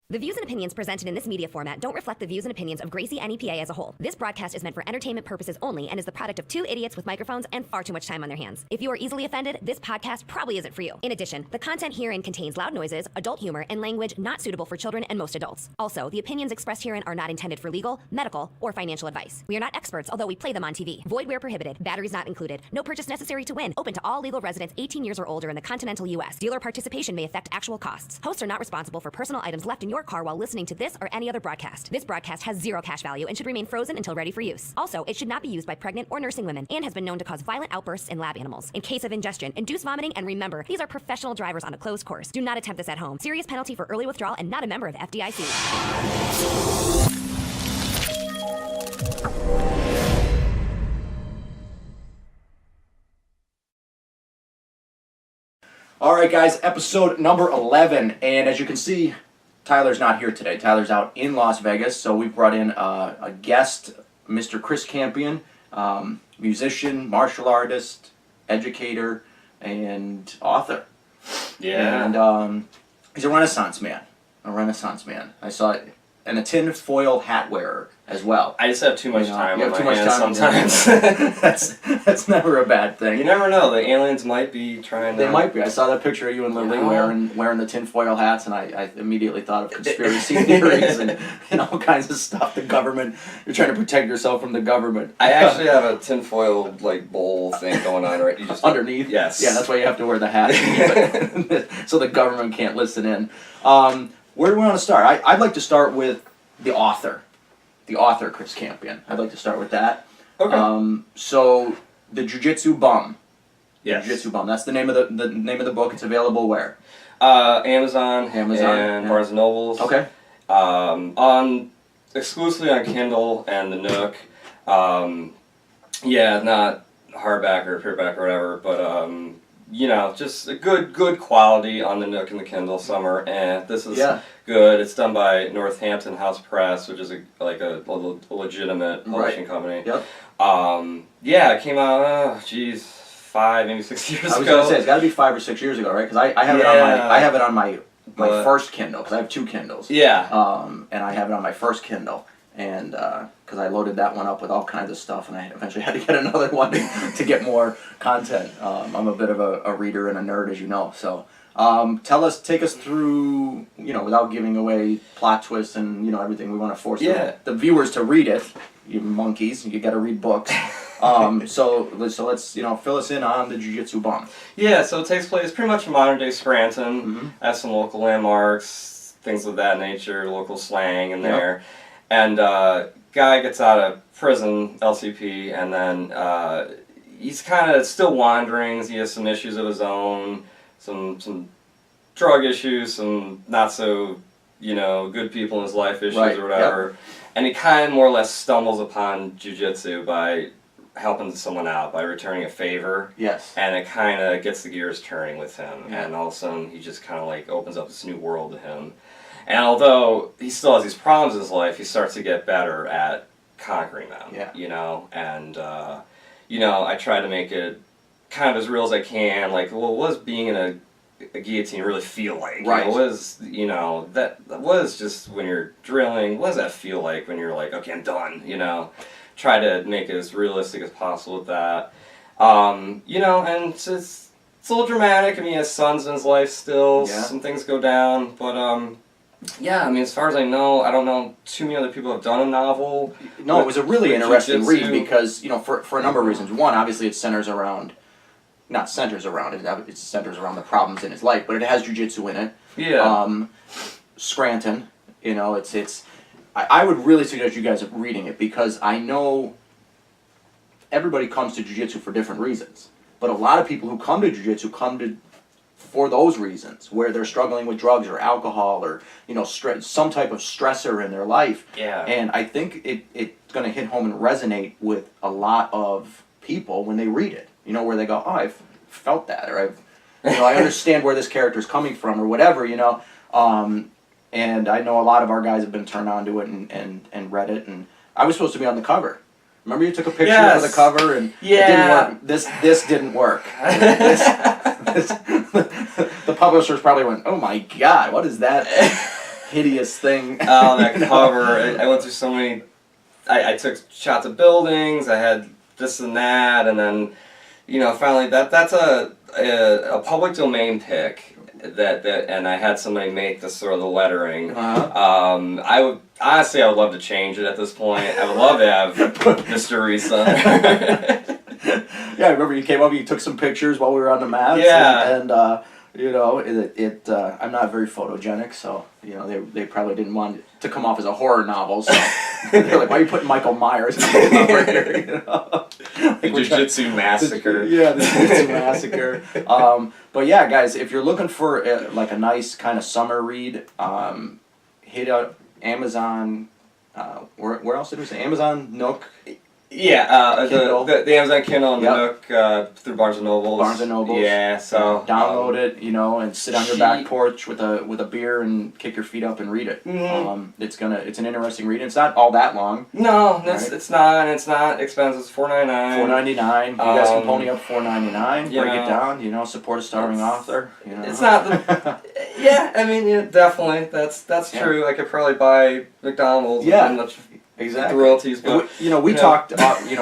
The views and opinions presented in this media format don't reflect the views and opinions of Gracie NEPA as a whole. This broadcast is meant for entertainment purposes only and is the product of two idiots with microphones and far too much time on their hands. If you are easily offended, this podcast probably isn't for you. In addition, the content herein contains loud noises, adult humor, and language not suitable for children and most adults. Also, the opinions expressed herein are not intended for legal, medical, or financial advice. We are not experts, although we play them on TV. Void where prohibited. Batteries not included. No purchase necessary to win. Open to all legal residents 18 years or older in the continental U.S. Dealer participation may affect actual costs. Hosts are not responsible for personal items left in your car while listening to this or any other broadcast. This broadcast has zero cash value and should remain frozen until ready for use. Also, it should not be used by pregnant or nursing women and has been known to cause violent outbursts in lab animals. In case of ingestion, induce vomiting, and remember, these are professional drivers on a closed course. Do not attempt this at home. Serious penalty for early withdrawal and not a member of the FDIC. All right, guys, episode number 11, and as you can see, Tyler's not here today. Tyler's out in Las Vegas, so we brought in a guest, Mr. Chris Campion, musician, martial artist, educator, and author. Yeah. And he's a Renaissance man. I saw it. And a tin foil hat wearer as well. I just have too much time on my hands sometimes. That's never a bad thing. You never know. The aliens might be trying to... They might be. I saw that picture of you and Lily wearing the tinfoil hats, and I immediately thought of conspiracy theories and all kinds of stuff. The government. You're trying to protect yourself from the government. I actually have a tinfoil bowl thing going on right you just underneath? Yes. Yeah, that's why you have to wear the hat. So the government can't listen in. Where do we want to start? I'd like to start with the author. The author, Chris Campion. I'd like to start with that. Okay. So, the Jiu-jitsu Bum. Yes. Jiu-jitsu Bum. That's the name of the name of the book. It's available where? Amazon and yeah. Barnes & Nobles. Okay. Exclusively on Kindle and the Nook. Yeah, not hardback or paperback or whatever, but just a good quality on the Nook and the Kindle. Summer, and this is good. It's done by Northampton House Press, which is a legitimate publishing company. Yep. It came out 5, maybe 6 years ago. I was gonna say it's got to be 5 or 6 years ago, right? Because I have it on my first Kindle, because I have 2 Kindles. Yeah. And I have it on my first Kindle. And because I loaded that one up with all kinds of stuff, and I eventually had to get another one to get more content. I'm a bit of a reader and a nerd, as you know. So take us through, without giving away plot twists and everything. We want to force the viewers to read it. You monkeys, you got to read books. So let's fill us in on the Jiu-jitsu Bum. Yeah, so it takes place pretty much in modern day Scranton. Mm-hmm. Has some local landmarks, things of that nature, local slang in there. And guy gets out of prison, LCP, and then he's kind of still wandering. He has some issues of his own, some drug issues, some not so good people in his life issues or whatever. Yep. And he kind of more or less stumbles upon jiu-jitsu by helping someone out, by returning a favor. Yes. And it kind of gets the gears turning with him, and all of a sudden he just kind of opens up this new world to him. And although he still has these problems in his life, he starts to get better at conquering them. Yeah. And I try to make it kind of as real as I can. What was being in a guillotine really feel like? Right. What was just when you're drilling? What does that feel like when you're like, okay, I'm done? Try to make it as realistic as possible with that. And it's a little dramatic. I mean, he has sons in his life still. Yeah. Some things go down, but as far as I know, I don't know too many other people have done a novel. No, it was a really interesting read because, for a number of reasons. One, obviously it centers around the problems in his life, but it has jiu-jitsu in it. Yeah. Scranton, I would really suggest you guys reading it because I know everybody comes to jiu-jitsu for different reasons, but a lot of people who come to jiu-jitsu come for those reasons, where they're struggling with drugs or alcohol or some type of stressor in their life. Yeah. And I think it's going to hit home and resonate with a lot of people when they read it. Where they go, oh, I've felt that, or I understand where this character's coming from, or whatever. And I know a lot of our guys have been turned on to it and read it. And I was supposed to be on the cover. Remember you took a picture for the cover and it didn't work. This didn't work. The publishers probably went, oh my God, what is that? hideous thing. Oh, that cover! I went through so many. I took shots of buildings. I had this and that, and then, finally that's a public domain pic. And I had somebody make the sort of the lettering. I would honestly, I would love to change it at this point. I would love to have mystery center. Yeah, I remember you came up, you took some pictures while we were on the mats. Yeah. And I'm not very photogenic, so they probably didn't want it to come off as a horror novel. So they're like, "Why are you putting Michael Myers over here?" The Jiu-jitsu massacre. Yeah, the Jiu-jitsu massacre. But yeah, guys, if you're looking for like a nice kind of summer read, hit up Amazon. Where else did we say? Amazon, Nook. Yeah, the Amazon Kindle and Yep. the Nook through Barnes & Nobles. Barnes & Nobles. Yeah, so download it, and sit on your back porch with a beer and kick your feet up and read it. Mm-hmm. It's an interesting read. It's not all that long. No, right? it's not. It's not expensive. It's $4.99. $4.99. You guys can pony up $4.99. Break it down. Support a starving author. It's not the. Yeah, I mean, definitely. That's true. I could probably buy McDonald's. Yeah. And Exactly. the royalties, but talked.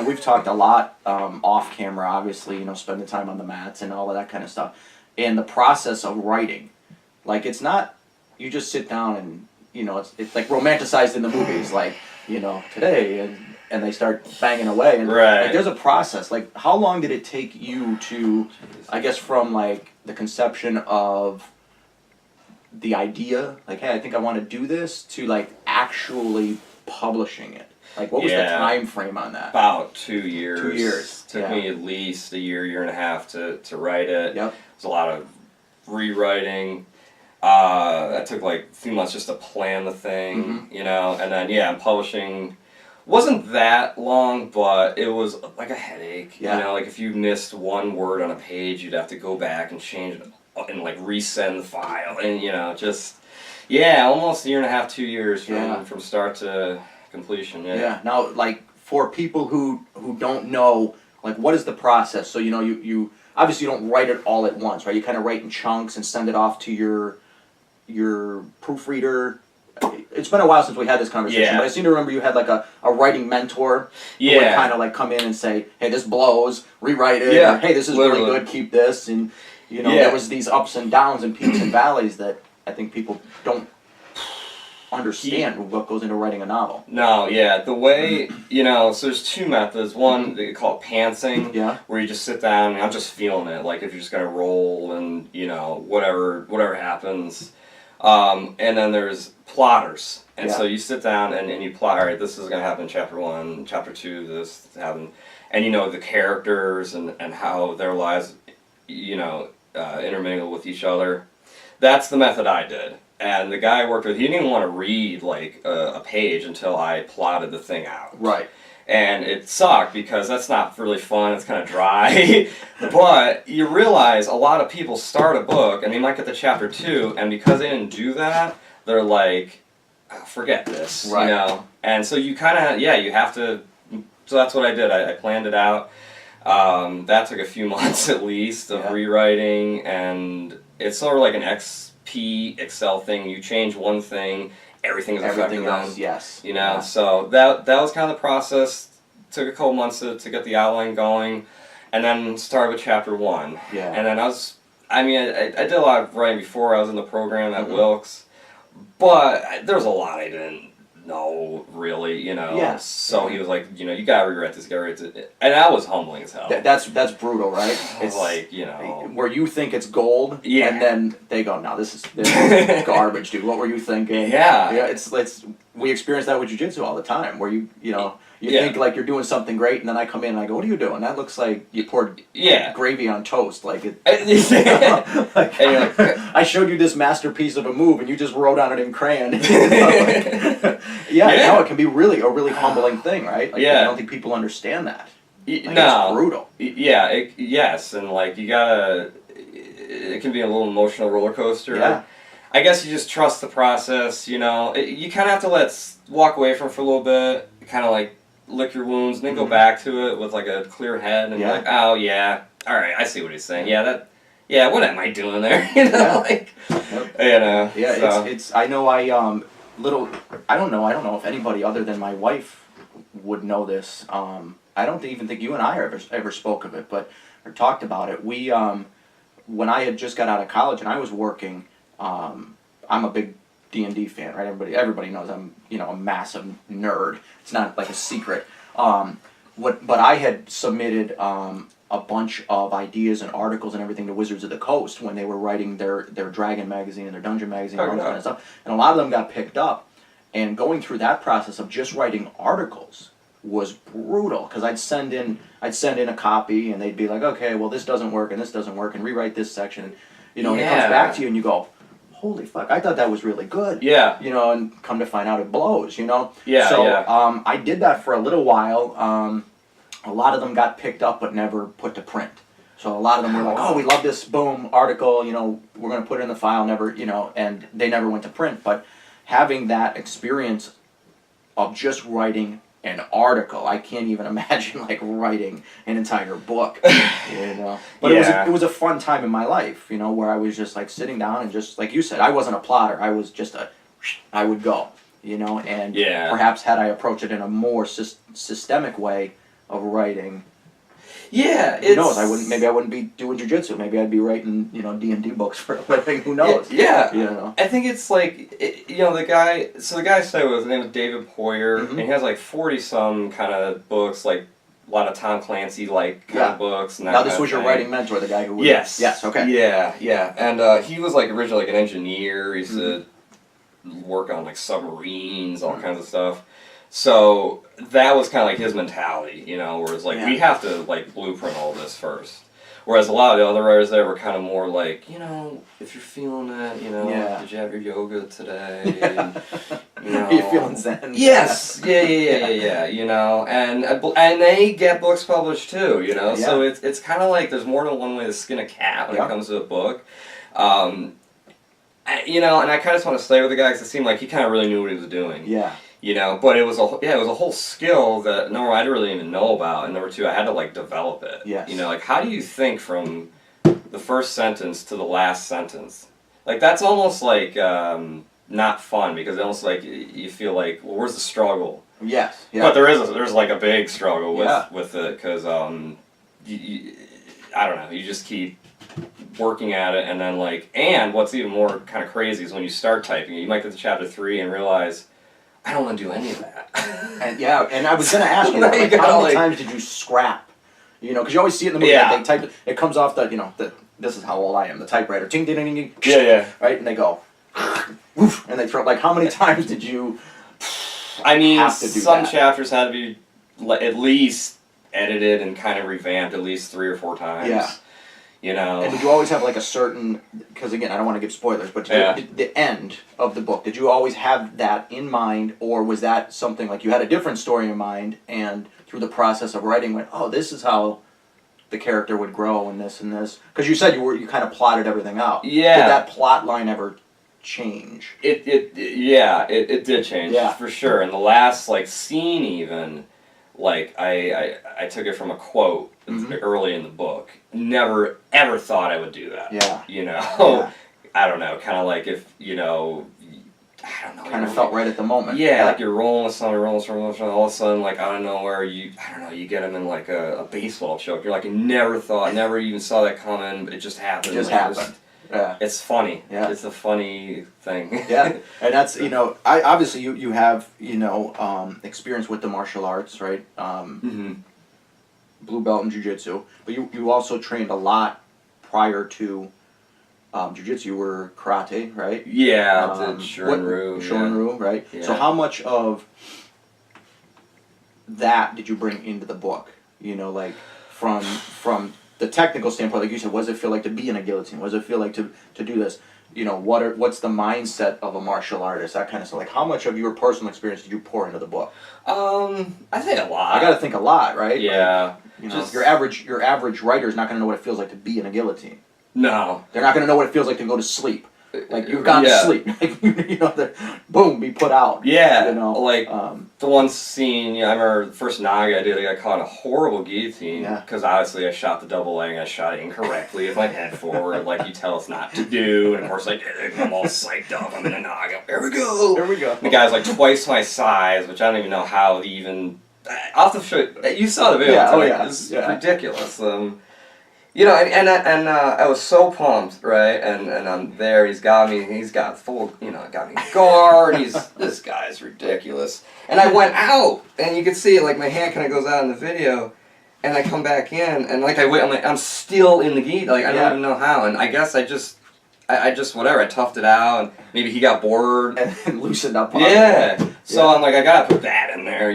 We've talked a lot off camera. Obviously, spending time on the mats and all of that kind of stuff, and the process of writing, like it's not you just sit down and it's like romanticized in the movies, like today and they start banging away and right. Like, there's a process. Like how long did it take you to, I guess, from like the conception of the idea, like hey, I think I want to do this, to like actually publishing it? Like what was the time frame on that? About 2 years. 2 years. Took me at least a year and a half to write it. Yep. There's a lot of rewriting. That took like a few months just to plan the thing, and then I'm publishing. Wasn't that long, but it was like a headache. Yeah. Like if you missed one word on a page, you'd have to go back and change it and like resend the file, and just. Yeah, almost a year and a half, 2 years from start to completion. Yeah. Now, like for people who don't know, like what is the process? So you obviously don't write it all at once, right? You kind of write in chunks and send it off to your proofreader. It's been a while since we had this conversation, but I seem to remember you had like a writing mentor who would kind of like come in and say, "Hey, this blows, rewrite it." Or, "Hey, this is really good, keep this." And there was these ups and downs and peaks and valleys that I think people don't understand what goes into writing a novel. No, the way, so there's two methods. One, they call it pantsing, where you just sit down and I'm just feeling it, like if you're just going to roll and, whatever happens. And then there's plotters. And so you sit down and you plot, all right, this is going to happen in chapter 1, chapter 2, this happened. And the characters and how their lives, intermingle with each other. That's the method I did. And the guy I worked with, he didn't even want to read like a page until I plotted the thing out. Right. And it sucked because that's not really fun. It's kind of dry. But you realize a lot of people start a book and they might get to chapter 2, and because they didn't do that, they're like, oh, forget this, right. And so you kind of, you have to. So that's what I did. I planned it out. That took a few months at least of rewriting, and it's sort of like an XP Excel thing. You change one thing, everything affected else, then. yes. So that was kind of the process. Took a couple months to get the outline going, and then started with chapter 1. Yeah. And then I did a lot of writing before I was in the program at Wilkes, but there was a lot I didn't know really, Yes. So he was like, you gotta rewrite this, and that was humbling as hell. That's brutal, right? It's like, where you think it's gold, and then they go, "No, this is garbage, dude. What were you thinking?" Yeah. It's we experience that with jiu-jitsu all the time, where you think like you're doing something great, and then I come in and I go, "What are you doing? That looks like you poured gravy on toast." Like it. Like, and you're like, I showed you this masterpiece of a move, and you just wrote on it in crayon. No, it can be a really humbling thing, right? Like, I don't think people understand that. Like, no, it's brutal. Yes, and like you gotta. It can be a little emotional roller coaster. Yeah. I guess you just trust the process. You kind of have to walk away from it for a little bit. Kind of like lick your wounds, and then go back to it with like a clear head, and be like, oh yeah, all right, I see what he's saying. Yeah, yeah, what am I doing there? You know, like, you know. Yeah, so. it's. I know. I don't know if anybody other than my wife would know this. I don't even think you and I ever spoke of it, but or talked about it. We when I had just got out of college and I was working, I'm a big D&D fan, right? Everybody knows I'm a massive nerd. It's not like a secret. But I had submitted a bunch of ideas and articles and everything to Wizards of the Coast when they were writing their Dragon magazine and their Dungeon magazine and all that kind of stuff. And a lot of them got picked up. And going through that process of just writing articles was brutal, because I'd send in a copy and they'd be like, okay, well this doesn't work and this doesn't work and rewrite this section, and it comes back to you and you go, holy fuck, I thought that was really good. Yeah. And come to find out it blows, Yeah, So yeah. I did that for a little while. A lot of them got picked up but never put to print. So a lot of them were like, oh, we love this boom article, we're going to put it in the file, and they never went to print. But having that experience of just writing an article, I can't even imagine like writing an entire book, But it was a fun time in my life, where I was just like sitting down and just like you said, I wasn't a plotter. I was just I would go, and perhaps had I approached it in a more systemic way of writing. Yeah, who knows? Maybe I wouldn't be doing jiu-jitsu. Maybe I'd be writing, D&D books for a living. Who knows? Yeah. I think it's like, the guy I said his name was David Poyer, and he has like 40-some kind of books, like a lot of Tom Clancy kind of books. And that now this was your writing mentor, the guy who was... Yes, okay. Yeah. And he was like originally like an engineer. He used to work on like submarines, all kinds of stuff. So that was kind of like his mentality, whereas like we have to like blueprint all this first. Whereas a lot of the other writers there were kind of more like, if you're feeling it, did you have your yoga today? And, Are you feeling zen? Yes, yeah. And they get books published too, So it's kind of like there's more than one way to skin a cat when it comes to a book. And I kind of just want to stay with the guy because it seemed like he kind of really knew what he was doing. Yeah. But it was a whole skill that number one I didn't really even know about, and number two I had to like develop it. Yes. Like how do you think from the first sentence to the last sentence? Like that's almost like not fun, because almost like you feel like, well, where's the struggle? Yes. Yeah. But there's like a big struggle with it, because I don't know, you just keep working at it, and then and what's even more kind of crazy is when you start typing it, you might get to chapter 3 and realize, I don't want to do any of that. and I was going to ask you that, how many times did you scrap? Because you always see it in the movie, they type it, it comes off this is how old I am, the typewriter, ting, ding, ding, ding, right, and they go, woof, and they throw, how many times did you have to do some that? chapters had to be at least edited and kind of revamped at least 3 or 4 times. Yeah. And did you always have a certain, because again, I don't want to give spoilers, but the end of the book, did you always have that in mind, or was that something like you had a different story in mind, and through the process of writing went, oh, this is how the character would grow and this and this? Because you said you kind of plotted everything out. Yeah. Did that plot line ever change? It did change, for sure. And the last scene even, I took it from a quote early in the book. Never ever thought I would do that. Yeah. I don't know, kind of like if I don't know. Kind of felt right at the moment. Yeah, like you're rolling with someone, all of a sudden, out of nowhere, you get them in a baseball choke. You're like, you never even saw that coming. It just happened. It just happened. Yeah. It's funny. Yeah. It's a funny thing. Yeah. And that's, I obviously you have, experience with the martial arts, right? Blue belt in jiu-jitsu, but you also trained a lot prior to jiu-jitsu. You were karate, right? Yeah, I did Shorin-ryu. Right? Yeah. So how much of that did you bring into the book? From the technical standpoint, like you said, what does it feel like to be in a guillotine? What does it feel like to do this? What's the mindset of a martial artist? That kind of stuff. How much of your personal experience did you pour into the book? I think a lot. I got to think a lot, right? Yeah. Your average writer is not going to know what it feels like to be in a guillotine. No. They're not going to know what it feels like to go to sleep. like you've gone to sleep. Like, boom, be put out. Yeah, you know, like the one scene. I remember the first Naga I did. I got caught in a horrible guillotine because obviously I shot the double leg and I shot it incorrectly with my head forward, like you tell us not to do. And of course I did it. I'm all psyched up. I'm in a Naga. There we go. There we go. The guy's like twice my size, which I don't even know how he even. I'll have to show you saw the video. Yeah, It's ridiculous. And I was so pumped, right? And I'm there. He's got me. He's got full, got me guard. This guy's ridiculous. And I went out, and you could see like my hand kind of goes out in the video, and I come back in, and like I'm still in the gi. Like I don't even know how. And I guess I just whatever. I toughed it out, and maybe he got bored and loosened up. So I'm like, I gotta put that in there,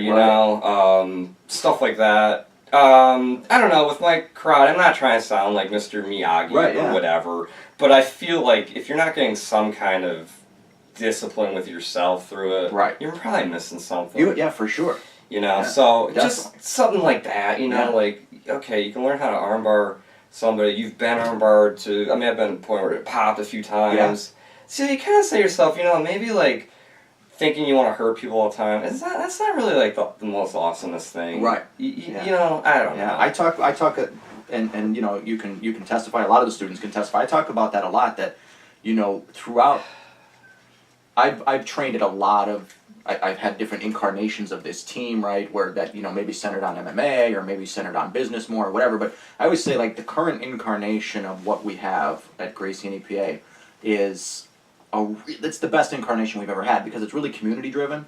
stuff like that. I don't know, with my karate, I'm not trying to sound like Mr. Miyagi or whatever, but I feel like if you're not getting some kind of discipline with yourself through it, you're probably missing something. Yeah, for sure. So just something like that, like, okay, you can learn how to armbar somebody. You've been armbarred to, I've been to the point where it popped a few times. So you kind of say to yourself, maybe like, thinking you want to hurt people all the time, that's not really like the most awesomest thing. Right. I don't know. I talk, and you can testify. A lot of the students can testify. I talk about that a lot. That throughout, I've trained at a lot of. I've had different incarnations of this team, right? Where that maybe centered on MMA or maybe centered on business more or whatever. But I always say like the current incarnation of what we have at Gracie and EPA is. It's the best incarnation we've ever had because it's really community driven.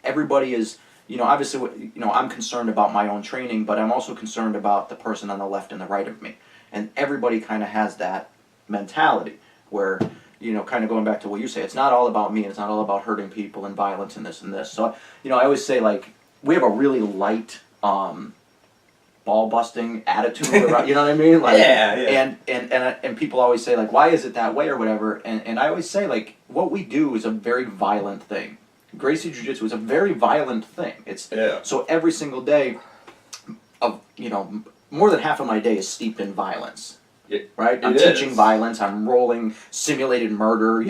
Everybody is, obviously, I'm concerned about my own training, but I'm also concerned about the person on the left and the right of me. And everybody kind of has that mentality where, kind of going back to what you say, it's not all about me, and it's not all about hurting people and violence and this and this. So, I always say, like, we have a really light, ball busting attitude, you know what I mean? Like, and people always say like, why is it that way or whatever? And I always say like, what we do is a very violent thing. Gracie Jiu-Jitsu is a very violent thing. So every single day, of more than half of my day is steeped in violence. Right? I'm teaching violence. I'm rolling simulated murder.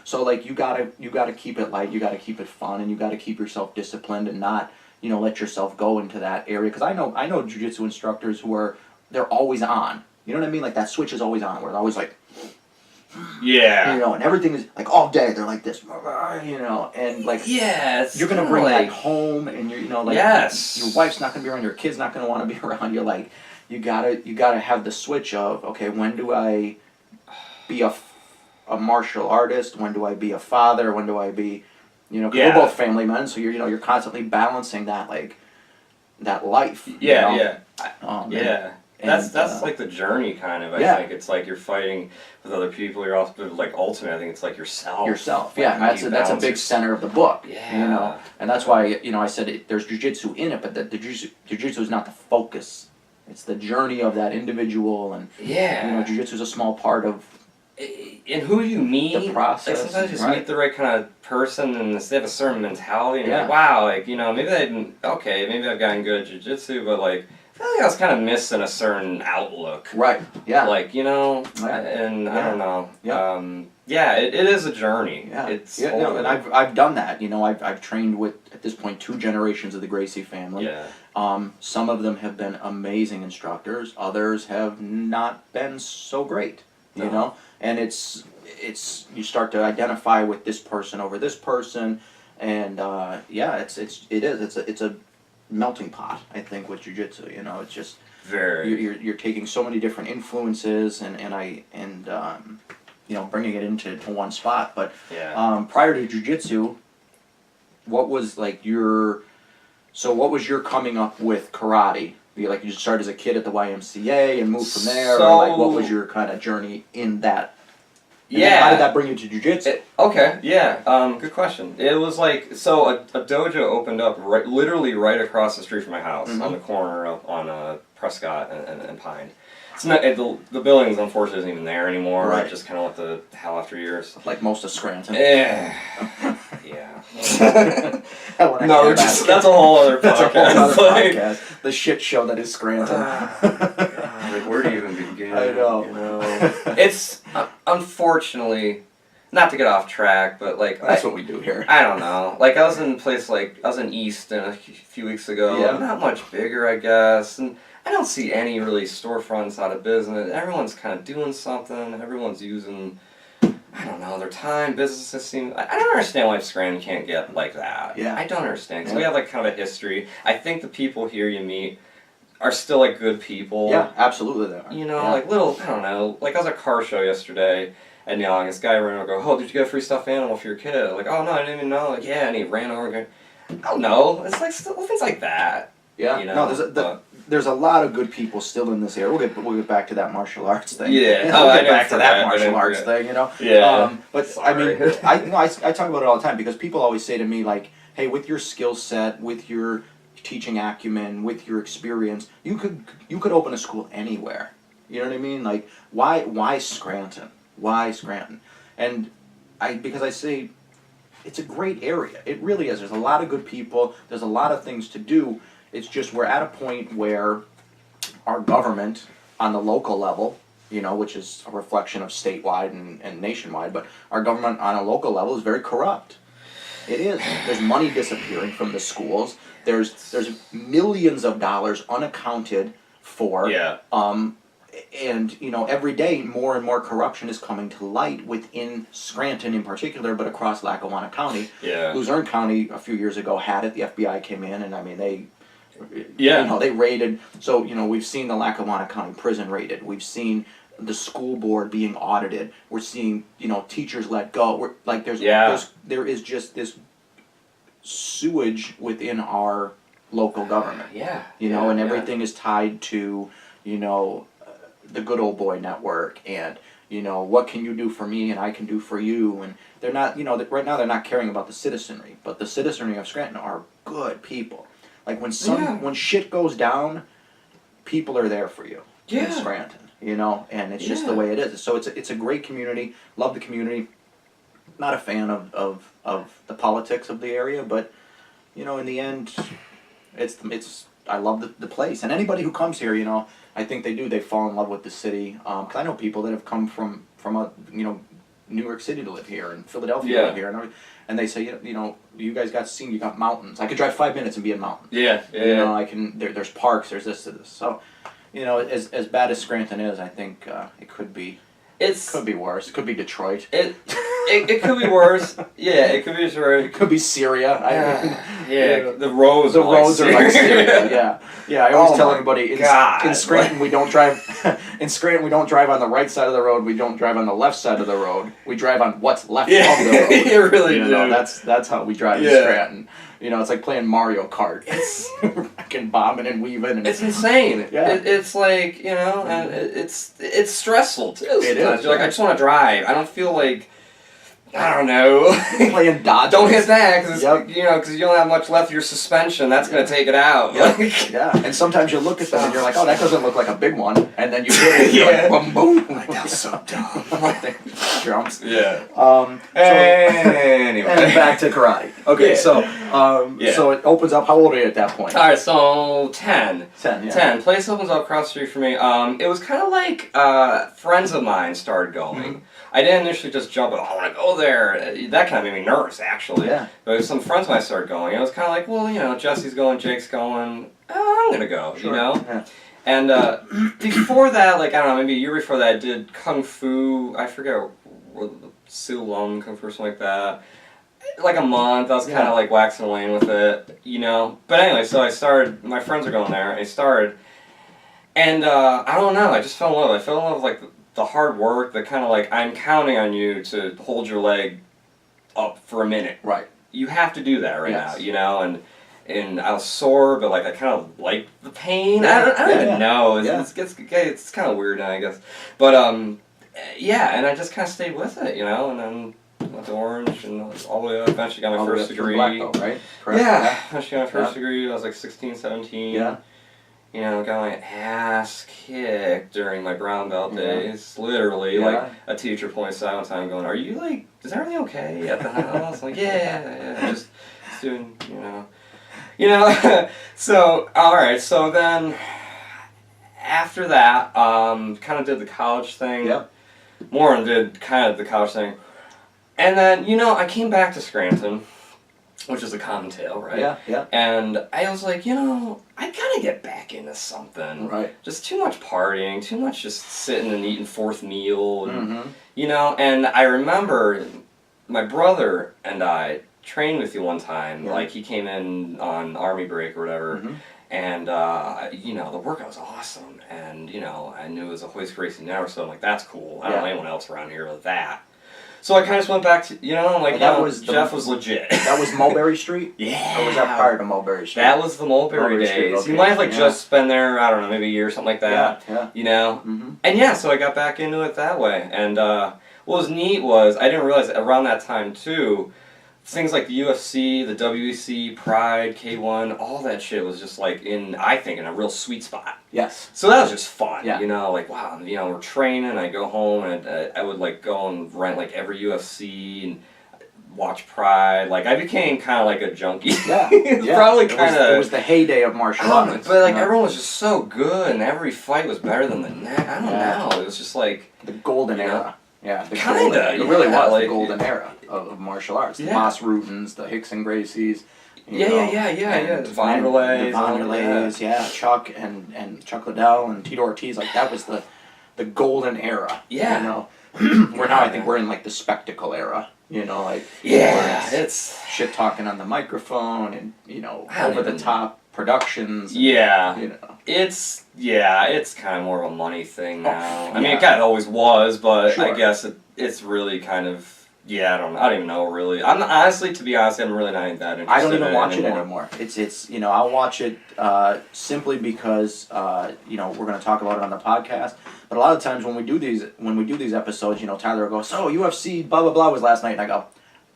So like you gotta keep it light. You gotta keep it fun, and you gotta keep yourself disciplined and not. Let yourself go into that area. Because I know jiu-jitsu instructors who they're always on. You know what I mean? Like that switch is always on, where they're always like, and everything is like all day. They're like this, and like, you're gonna bring that home, and you're, your wife's not gonna be around, your kid's not gonna want to be around. You're like, you gotta have the switch of, okay, when do I be a martial artist? When do I be a father? When do I be cause we're both family men, so you're constantly balancing that that life. That's like the journey kind of. I think it's like you're fighting with other people. You're also like ultimately, I think it's like yourself. Like, that's a big center of the book. And that's why I said there's jiu-jitsu in it, but the jiu-jitsu is not the focus. It's the journey of that individual, and jiu-jitsu is a small part of. And who you meet, the process, like sometimes you just meet the right kind of person, and they have a certain mentality, and you're like, wow, like, maybe maybe I've gotten good at jiu-jitsu, but like, I feel like I was kind of missing a certain outlook. Right, yeah. Like, and I don't know. It is a journey. And I've done that, I've trained with, at this point, 2 generations of the Gracie family. Some of them have been amazing instructors, others have not been so great. And it's you start to identify with this person over this person, and it's a melting pot, I think, with jiu-jitsu. It's just you're taking so many different influences and bringing it into one spot. But prior to jiu-jitsu, what was like your coming up with karate? You started as a kid at the YMCA and moved from there, or like what was your kind of journey in that? And how did that bring you to jiu-jitsu? Good question. It was like, so a dojo opened up literally right across the street from my house, on the corner on Prescott and Pine. It's not, the building, unfortunately, isn't even there anymore. Right. It just kind of went to hell after years. Like most of Scranton. No, that's a whole other podcast. The shit show that is Scranton. Like, where do you even begin? it. I know. You know, it's unfortunately, not to get off track, but like That's what we do here. I don't know. Like I was in a place like I was in Easton a few weeks ago. Yeah. Not much bigger, I guess, and I don't see any really storefronts out of business. Everyone's kind of doing something. Everyone's using, I don't know, their time. Businesses seem. I don't understand why Scranton can't get like that. Yeah. I don't understand because Yeah. we have like kind of a history. I think the people here you meet are still like good people. Yeah, absolutely they are. You know, Yeah. like little, I don't know, like I was at a car show yesterday, and you know, this guy ran over and go, oh, did you get a free stuffed animal for your kid? Like, oh, no, I didn't even know. Like, yeah, and he ran over and go, I don't know. It's like things like that. Yeah, You know, there's a lot of good people still in this area. We'll get back to that martial arts thing. Yeah. We'll I get didn't back to that forget. I martial didn't arts forget. thing, you know. Yeah. But Sorry. I mean, I talk about it all the time because people always say to me like, hey, with your skill set, with your teaching acumen, with your experience, you could open a school anywhere. You know what I mean? Like, why Scranton? Why Scranton? And because I say it's a great area. It really is. There's a lot of good people. There's a lot of things to do. It's just we're at a point where our government on the local level, you know, which is a reflection of statewide and nationwide, but our government on a local level is very corrupt. It is. There's money disappearing from the schools. There's millions of dollars unaccounted for. Yeah. And you know, every day more and more corruption is coming to light within Scranton in particular, but across Lackawanna County. Yeah. Luzerne County a few years ago had it. The FBI came in, and I mean they Yeah. they raided. So we've seen the Lackawanna County prison raided. We've seen the school board being audited. We're seeing teachers let go. There is just this sewage within our local government. Yeah. And everything is tied to the good old boy network and what can you do for me and I can do for you, and they're not right now they're not caring about the citizenry, but the citizenry of Scranton are good people. Like when shit goes down, people are there for you in Scranton, and it's just the way it is. So it's a great community. Love the community. Not a fan of the politics of the area, but in the end, it's I love the place, and anybody who comes here, I think they fall in love with the city. 'Cause I know people that have come from New York City to live here and Philadelphia to live here, and they say you guys you got mountains. I could drive 5 minutes and be in mountains. Yeah. I can. There's parks. There's this to this. So, as bad as Scranton is, I think it could be. Could be worse. It could be Detroit. It could be worse. Yeah, it could be Detroit. It could be Syria. The roads. The roads are like Syria. Yeah. I always tell everybody in Scranton we don't drive. In Scranton we don't drive on the right side of the road. We don't drive on the left side of the road. We drive on what's left of the road. You really do. That's how we drive in Scranton. It's like playing Mario Kart. It's fucking bombing and weaving. And it's insane. Yeah. It's like and it's stressful too. It is. You're like, I just want to drive. I don't feel like. I don't know. Playing Dodge. Don't hit that because Yep. you don't have much left of your suspension. That's gonna take it out. Yeah. And sometimes you look at them and you're like, oh, that doesn't look like a big one, and then you hit it. And you're like, boom, boom. Like, that was so dumb. Jumps. Yeah. Anyway. And back to karate. Okay. So so it opens up. How old are you at that point? All right. So 10. 10. Yeah. 10. Place opens up across the street for me. It was kind of like friends of mine started going. Mm-hmm. I didn't initially just jump and I want to go there. That kind of made me nervous, actually. Yeah. But some friends of mine started going. It was kind of like, well, Jesse's going, Jake's going. I'm gonna go. Sure. Yeah. And before that, like I don't know, maybe a year before that, I did kung fu. I forget Siu-Lung kung fu or something like that. Like a month, I was kind of like waxing and waning with it, But anyway, so I started. My friends are going there. I started, and I don't know. I just fell in love. I fell in love with like the hard work. The kind of like I'm counting on you to hold your leg up for a minute. Right. You have to do that right now, And I was sore, but like I kind of like the pain. I don't even know. It's kind of weird now, I guess. But and I just kind of stayed with it, and then went to Orange and all the way up. Eventually got my first degree. Black belt, right? Correct. Yeah, eventually got my first degree. I was like 16, 17. Yeah. Got my ass kicked during my brown belt days. Literally, like a teacher points out one time, going, "Are you like? Is everything okay at the house?" I'm like, yeah, just doing, So all right, so then after that, kind of did the college thing. Yep. More did kind of the college thing. And then, I came back to Scranton, which is a common tale, right? Yeah, yeah. And I was like, I gotta get back into something. Right. Just too much partying, too much just sitting and eating fourth meal. And, Mm-hmm. and I remember my brother and I trained with you one time. Yeah. Like, he came in on Army break or whatever. Mm-hmm. And, the workout was awesome. And, I knew it was a Hoist Gracie Network, so I'm like, that's cool. I don't know anyone else around here with that. So I kind of just went back to, Jeff was legit. That was Mulberry Street? Yeah. Or was that prior to Mulberry Street? That was the Mulberry days. Street, okay. You might have just been there, I don't know, maybe a year or something like that. Yeah. Mm-hmm. And so I got back into it that way. And what was neat was, I didn't realize around that time too, things like the UFC, the WEC, Pride, K1, all that shit was just like in a real sweet spot. Yes. So that was just fun, Yeah. wow, we're training, I go home and I would like go and rent like every UFC and watch Pride. Like I became kind of like a junkie. Yeah. Probably kind of. It was the heyday of martial arts. But like everyone was just so good and every fight was better than the next. I don't know. It was just like the golden era. Yeah, kinda. It really was like, the golden era of martial arts. The Yeah. Moss Rutens, the Hicks and Gracies. Yeah. The Vanderleys, Chuck and Chuck Liddell and Tito Ortiz. Like that was the golden era. Yeah. Where now I think we're in like the spectacle era. It's shit talking on the microphone and over the top productions. And, It's kind of more of a money thing now. I mean, it kind of always was, but Sure. I guess it's really kind of. I don't even know really. I'm honestly, to be honest, I'm really not that interested. I don't even watch it anymore. It's I'll watch it simply because we're going to talk about it on the podcast. But a lot of times when we do these episodes, Tyler will go, "So UFC blah blah blah was last night," and I go,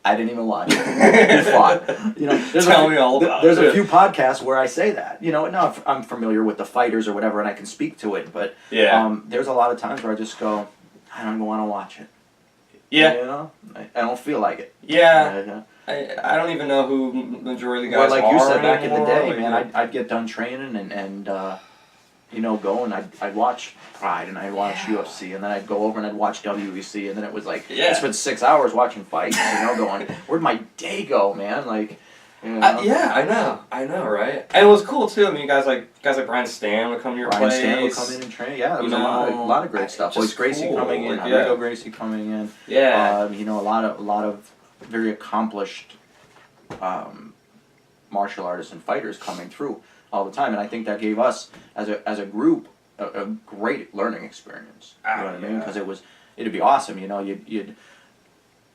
"I didn't even watch it. Who fought?" Tell me all about There's it. a few podcasts where I say that. Now I'm familiar with the fighters or whatever, and I can speak to it. But there's a lot of times where I just go, "I don't even want to watch it." Yeah. I don't feel like it. Yeah. I don't even know who majority of the guys like are you said back in the anymore. day, Like, man, I'd get done training and go and I'd watch Pride and I'd watch UFC and then I'd go over and I'd watch WEC and then it was like I spent 6 hours watching fights, going, where'd my day go, man? Like, I know, right? And it was cool too. I mean, guys like Brian Stan would come to your place. Brian Stan would come in and train. Yeah, there was a lot of great stuff. Hoist Gracie coming in, Rodrigo Gracie coming in. Yeah. A lot of very accomplished martial artists and fighters coming through all the time, and I think that gave us as a group a great learning experience. You know what I mean? Because it'd be awesome. You'd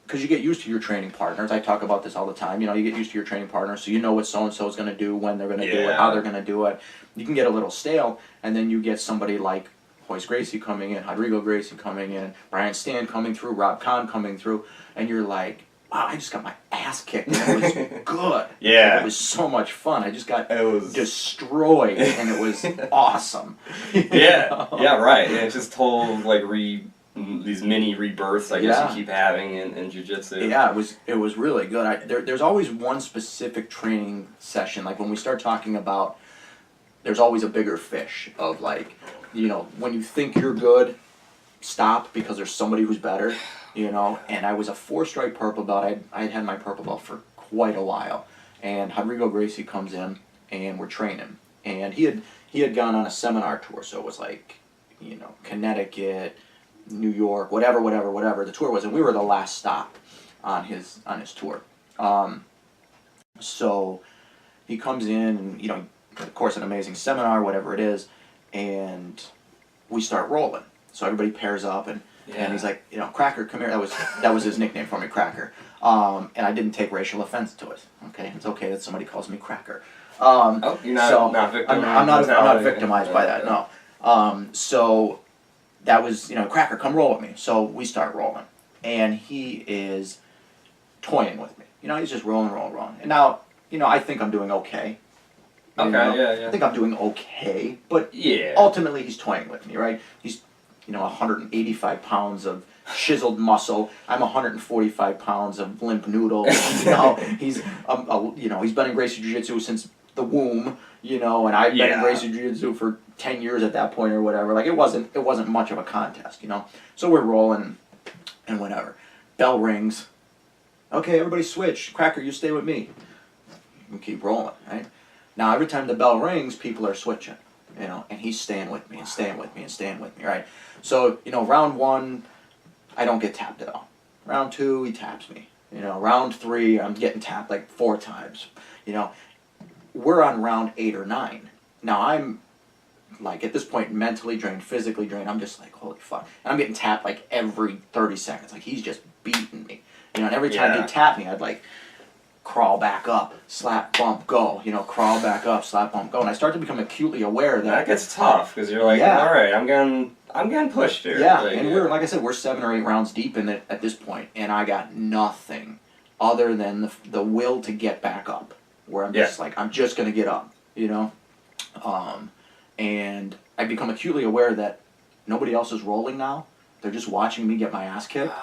because you get used to your training partners. I talk about this all the time. You get used to your training partners, so you know what so-and-so is going to do, when they're going to do it, how they're going to do it. You can get a little stale, and then you get somebody like Hoist Gracie coming in, Rodrigo Gracie coming in, Brian Stan coming through, Rob Kahn coming through, and you're like, wow, I just got my ass kicked, and it was good. Yeah. It was so much fun. I just got destroyed, and it was awesome. Yeah, right. And it's just total, like, these mini rebirths, I guess you keep having in jiu-jitsu. Yeah, it was really good. There's always one specific training session, like when we start talking about, there's always a bigger fish of like, when you think you're good, stop because there's somebody who's better, and I was a 4-stripe purple belt. I'd had my purple belt for quite a while, and Rodrigo Gracie comes in and we're training, and he had gone on a seminar tour, so it was like, Connecticut, New York, whatever the tour was, and we were the last stop on his tour. So he comes in, and of course, an amazing seminar, whatever it is, and we start rolling. So everybody pairs up, and he's like, Cracker, come here. That was his nickname for me, Cracker. And I didn't take racial offense to it. Okay, it's okay that somebody calls me Cracker. You're not victimized. I'm not victimized by that. No. So that was, Cracker, come roll with me. So we start rolling, and he is toying with me. He's just rolling. And now, I think I'm doing okay. I think I'm doing okay, but ultimately he's toying with me, right? He's, 185 pounds of chiseled muscle. I'm 145 pounds of limp noodle. He's been in Gracie Jiu-Jitsu since the womb, you know, and I've been in Gracie Jiu-Jitsu for 10 years at that point or whatever. Like, it wasn't much of a contest, you know. So we're rolling and whatever. Bell rings. Okay, everybody switch. Cracker, you stay with me. We keep rolling, right? Now, every time the bell rings, people are switching, you know, and he's staying with me and staying with me and staying with me, right? So, you know, round 1, I don't get tapped at all. Round 2, he taps me. You know, round 3, I'm getting tapped like 4 times. You know, we're on round 8 or 9. Now, I'm, like, at this point, mentally drained, physically drained. I'm just like, holy fuck. And I'm getting tapped like every 30 seconds. Like, he's just beating me. You know, and every time he'd tap me, I'd like crawl back up, slap, bump, go. You know, crawl back up, slap, bump, go. And I start to become acutely aware that gets tough because you're like, all right, I'm getting pushed here. Yeah, like, and we're, like I said, we're 7 or 8 rounds deep in it at this point, and I got nothing other than the will to get back up. Where I'm just like, I'm just gonna get up, you know. And I become acutely aware that nobody else is rolling now. They're just watching me get my ass kicked.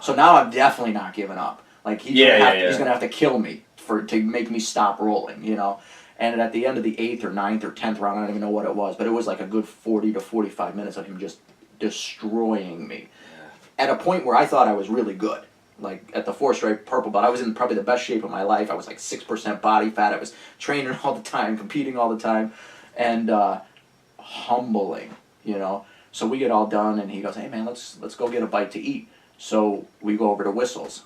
So now I'm definitely not giving up. Like he's gonna have to kill me to make me stop rolling, you know. And at the end of the 8th or 9th or 10th round, I don't even know what it was, but it was like a good 40 to 45 minutes of him just destroying me. At a point where I thought I was really good. Like at the 4-stripe purple belt, I was in probably the best shape of my life. I was like 6% body fat. I was training all the time, competing all the time, and humbling, you know. So we get all done, and he goes, "Hey man, let's go get a bite to eat." So we go over to Whistles.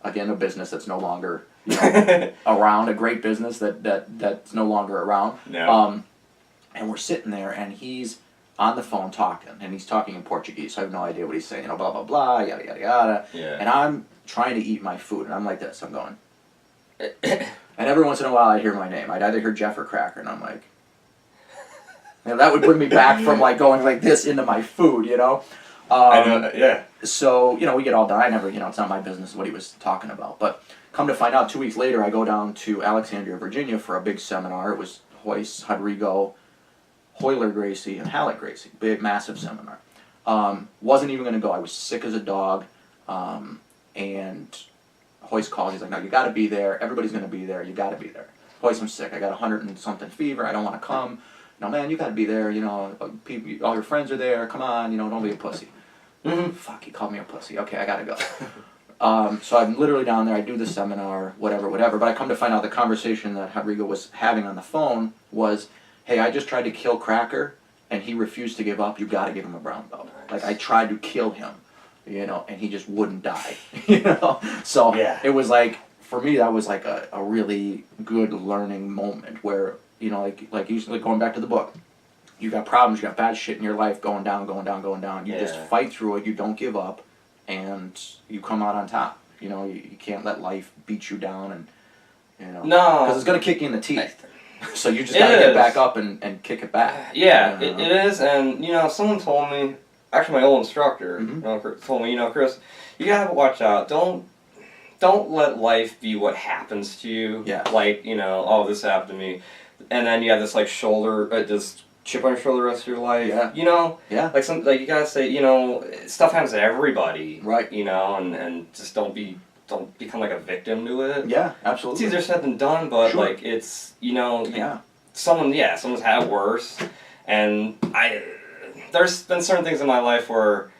Again, a business that's no longer, you know, around. A great business that's no longer around. Yeah. And we're sitting there, and he's on the phone talking, and he's talking in Portuguese. So I have no idea what he's saying. You know, blah blah blah, yada yada yada. Yeah. And I'm trying to eat my food, and I'm like this. I'm going. And every once in a while, I hear my name. I'd either hear Jeff or Cracker, and I'm like. You know, that would bring me back from like going like this into my food, you know. I know, yeah. So, you know, we get all done. I never, you know, it's not my business what he was talking about. But come to find out, 2 weeks later, I go down to Alexandria, Virginia for a big seminar. It was Hoist, Rodrigo, Hoyler Gracie, and Halleck Gracie. Big, massive seminar. Wasn't even going to go. I was sick as a dog. And Hoist called. He's like, no, you got to be there. Everybody's going to be there. You got to be there. Hoist, I'm sick. I got 100 and something fever. I don't want to come. No, man, you got to be there. You know, people, all your friends are there. Come on, you know, don't be a pussy. Fuck, he called me a pussy. Okay, I gotta go. So I'm literally down there. I do the seminar, whatever. But I come to find out the conversation that Rodrigo was having on the phone was, hey, I just tried to kill Cracker, and he refused to give up. You gotta give him a brown belt. Like, I tried to kill him, you know, and he just wouldn't die, you know? So it was like, for me, that was like a really good learning moment where, you know, like usually going back to the book, you got problems, you got bad shit in your life going down. You just fight through it, you don't give up, and you come out on top. You know, you can't let life beat you down, and, you know. No. Because it's going to kick you in the teeth. So you just got to get back up and kick it back. Yeah, you know? it is, and, you know, someone told me, actually my old instructor, told me, you know, Chris, you got to watch out. Don't let life be what happens to you. Yeah. Like, you know, oh, this happened to me. And then you have this, like, this chip on your shoulder the rest of your life. Yeah. You know? Yeah. Like you gotta say, you know, stuff happens to everybody. Right. You know, and just don't become like a victim to it. Yeah, absolutely. It's easier said than done, but like it's, you know, someone's had worse, and there's been certain things in my life where,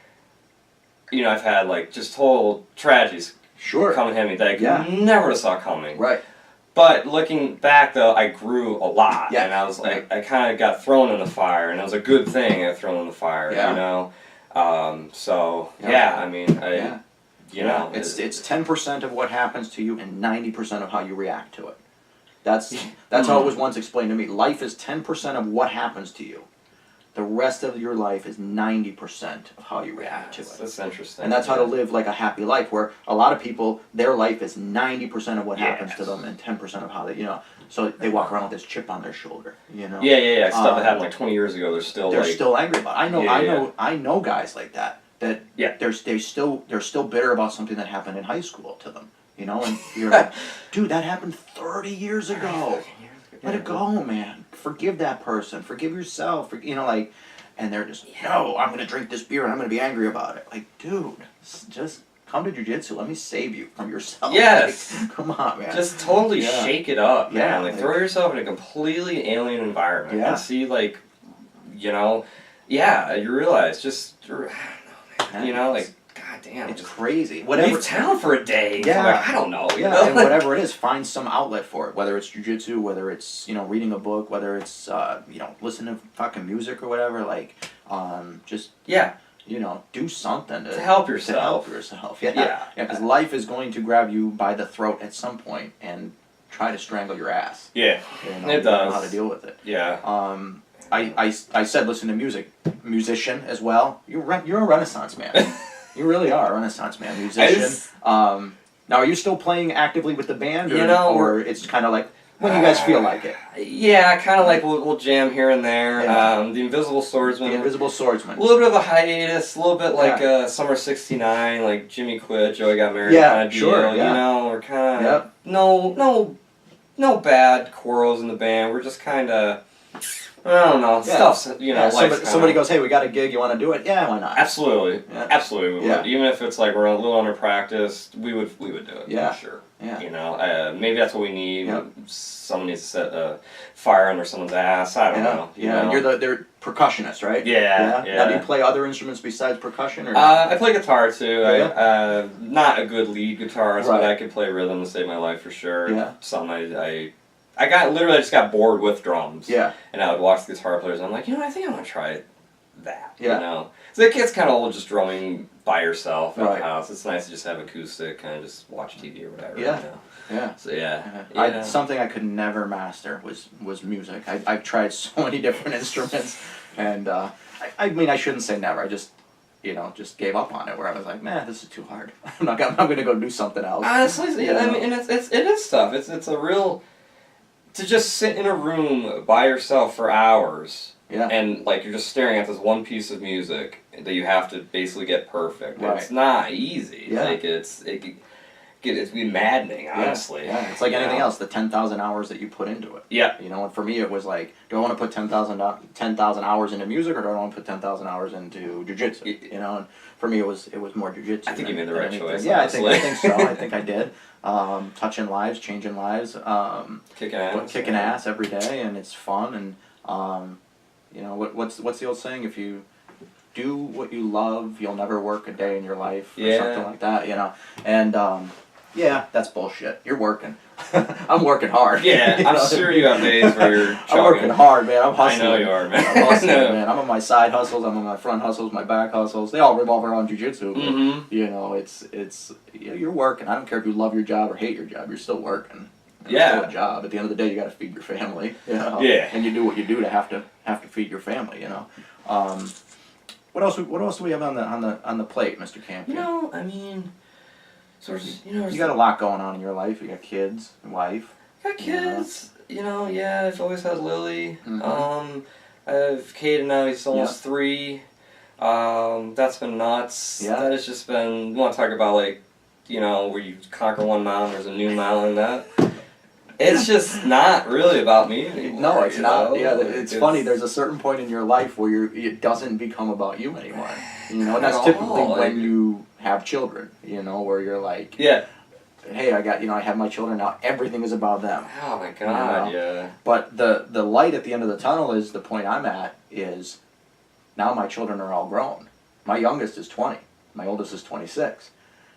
you know, I've had like just total tragedies. Come and hit me that I never saw coming. Right. But looking back, though, I grew a lot, and I was like, I kind of got thrown in the fire, and it was a good thing I got thrown in the fire, you know. I mean, you know, it's 10% of what happens to you and 90% of how you react to it. That's how it was once explained to me. Life is 10% of what happens to you. The rest of your life is 90% of how you react to it. That's interesting. And that's how to live like a happy life, where a lot of people, their life is 90% of what happens to them and 10% of how they, you know, so they walk around with this chip on their shoulder, you know. Yeah. Stuff that happened like 20 years ago, they're still angry about it. I know guys like that they're still bitter about something that happened in high school to them, you know, and you're like, dude, that happened 30 years ago. Let it go, man. Forgive that person. Forgive yourself. You know, like, and they're just, no, I'm going to drink this beer and I'm going to be angry about it. Like, dude, just come to jiu-jitsu. Let me save you from yourself. Yes. Like, come on, man. Just totally Yeah. shake it up, man. Yeah, Like, like- throw yourself in a completely alien environment Yeah. and see, like, you know, you realize just, I don't know, man. You know, like, god damn. It's just crazy. Whatever. leave town for a day. Yeah. Like, I don't know. You Yeah, know? and whatever it is, find some outlet for it. Whether it's jiu-jitsu, whether it's, reading a book, whether it's, listening to fucking music or whatever, like, just, Yeah. do something To help yourself. To help yourself. Yeah. Yeah. Yeah, because life is going to grab you by the throat at some point and try to strangle your ass. Yeah. You It don't know does. how to deal with it. Yeah. I said listen to music. Musician as well. You're a Renaissance man. You really are a Renaissance man. Musician. Now, are you still playing actively with the band, or, or it's kind of like when you guys feel like it? Yeah, kind of like we'll jam here and there. Yeah. The Invisible Swordsman. The Invisible Swordsman. A little bit of a hiatus, a little bit like Summer '69, like Jimmy quit, Joey got married kind of deal. Sure, yeah. You know, we're kind of no bad quarrels in the band. We're just kind of, I don't know, stuff's Somebody goes, hey, we got a gig, you want to do it? Yeah, why not? Absolutely, Yeah. absolutely, we would. Even if it's like we're a little under practiced, we would do it. Yeah. For sure. Yeah. You know, maybe that's what we need. Yep. Someone needs to set a fire under someone's ass. I don't know. You know? And you're the percussionist, right? Yeah. Now, do you play other instruments besides percussion, or not? I play guitar too. Yeah. Not a good lead guitarist, Right. but I can play rhythm to save my life for sure. Yeah. Something I just got bored with drums. Yeah. And I would watch the guitar players, and I'm like, I think I want to try that. Yeah. You know, so it gets kind of old just drumming by yourself at Right. the house. It's nice to just have acoustic, kind of just watch TV or whatever. Yeah. You know? Yeah. So yeah. Something I could never master was music. I've tried so many different instruments, and I mean I shouldn't say never. I just gave up on it. Where I was like, man, this is too hard. I'm gonna go do something else. Honestly, I mean, and it is tough. It's a real to just sit in a room by yourself for hours. Yeah. And like you're just staring at this one piece of music that you have to basically get perfect. Right. It's not easy. Yeah. Like it's be maddening, honestly. Yeah. It's like anything else. The 10,000 hours that you put into it. Yeah. And for me, it was like, do I want to put 10,000 hours into music, or do I want to put 10,000 hours into jiu-jitsu? And for me, it was more jiu-jitsu. I think you made the right choice. Yeah, honestly. I think so. I think I did. Touching lives, changing lives. Kicking ass. Kicking ass every day, and it's fun. And what's the old saying? If you do what you love, you'll never work a day in your life, or something like that. And yeah, that's bullshit. You're working. I'm working hard. Yeah, I'm sure you have days where you're chugging. I'm working hard, man. I'm hustling. I know you are, man. I'm hustling, man. I'm on my side hustles. I'm on my front hustles, my back hustles. They all revolve around jiu-jitsu. Mm-hmm. It's you're working. I don't care if you love your job or hate your job. You're still working. It's still a job. At the end of the day, you got to feed your family. Yeah. And you do what you do to have to feed your family. What else do we have on the plate, Mr. Campion? I mean, sort of, You got a lot going on in your life. You got kids, and wife. Got kids. I've always had Lily. Mhm. I have Caden now. He's almost 3. That's been nuts. Yeah. That has just been. You want to talk about where you conquer one mountain, there's a new mountain. That it's just not really about me anymore. No, it's not. know? Yeah, it's funny. There's a certain point in your life where it doesn't become about you anymore. And that's typically when you have children. Where you're like, yeah. Hey, I have my children now. Everything is about them. Oh my God, yeah. But the light at the end of the tunnel is the point I'm at is now my children are all grown. My youngest is 20. My oldest is 26.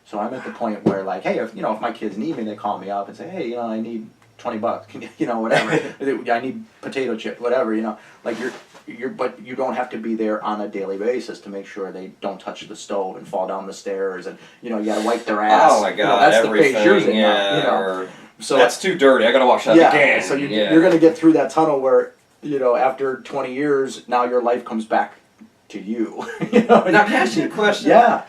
So I'm at the point where like, hey, if my kids need me, they call me up and say, hey, I need $20, whatever. I need potato chips, whatever, like but you don't have to be there on a daily basis to make sure they don't touch the stove and fall down the stairs, and you gotta wipe their ass. Oh my God, that's everything. the phase you're in yeah, now, or so that's too dirty. I gotta wash that again. So you're gonna get through that tunnel where after 20 years, now your life comes back to you. Now, can I ask you a question? Yeah.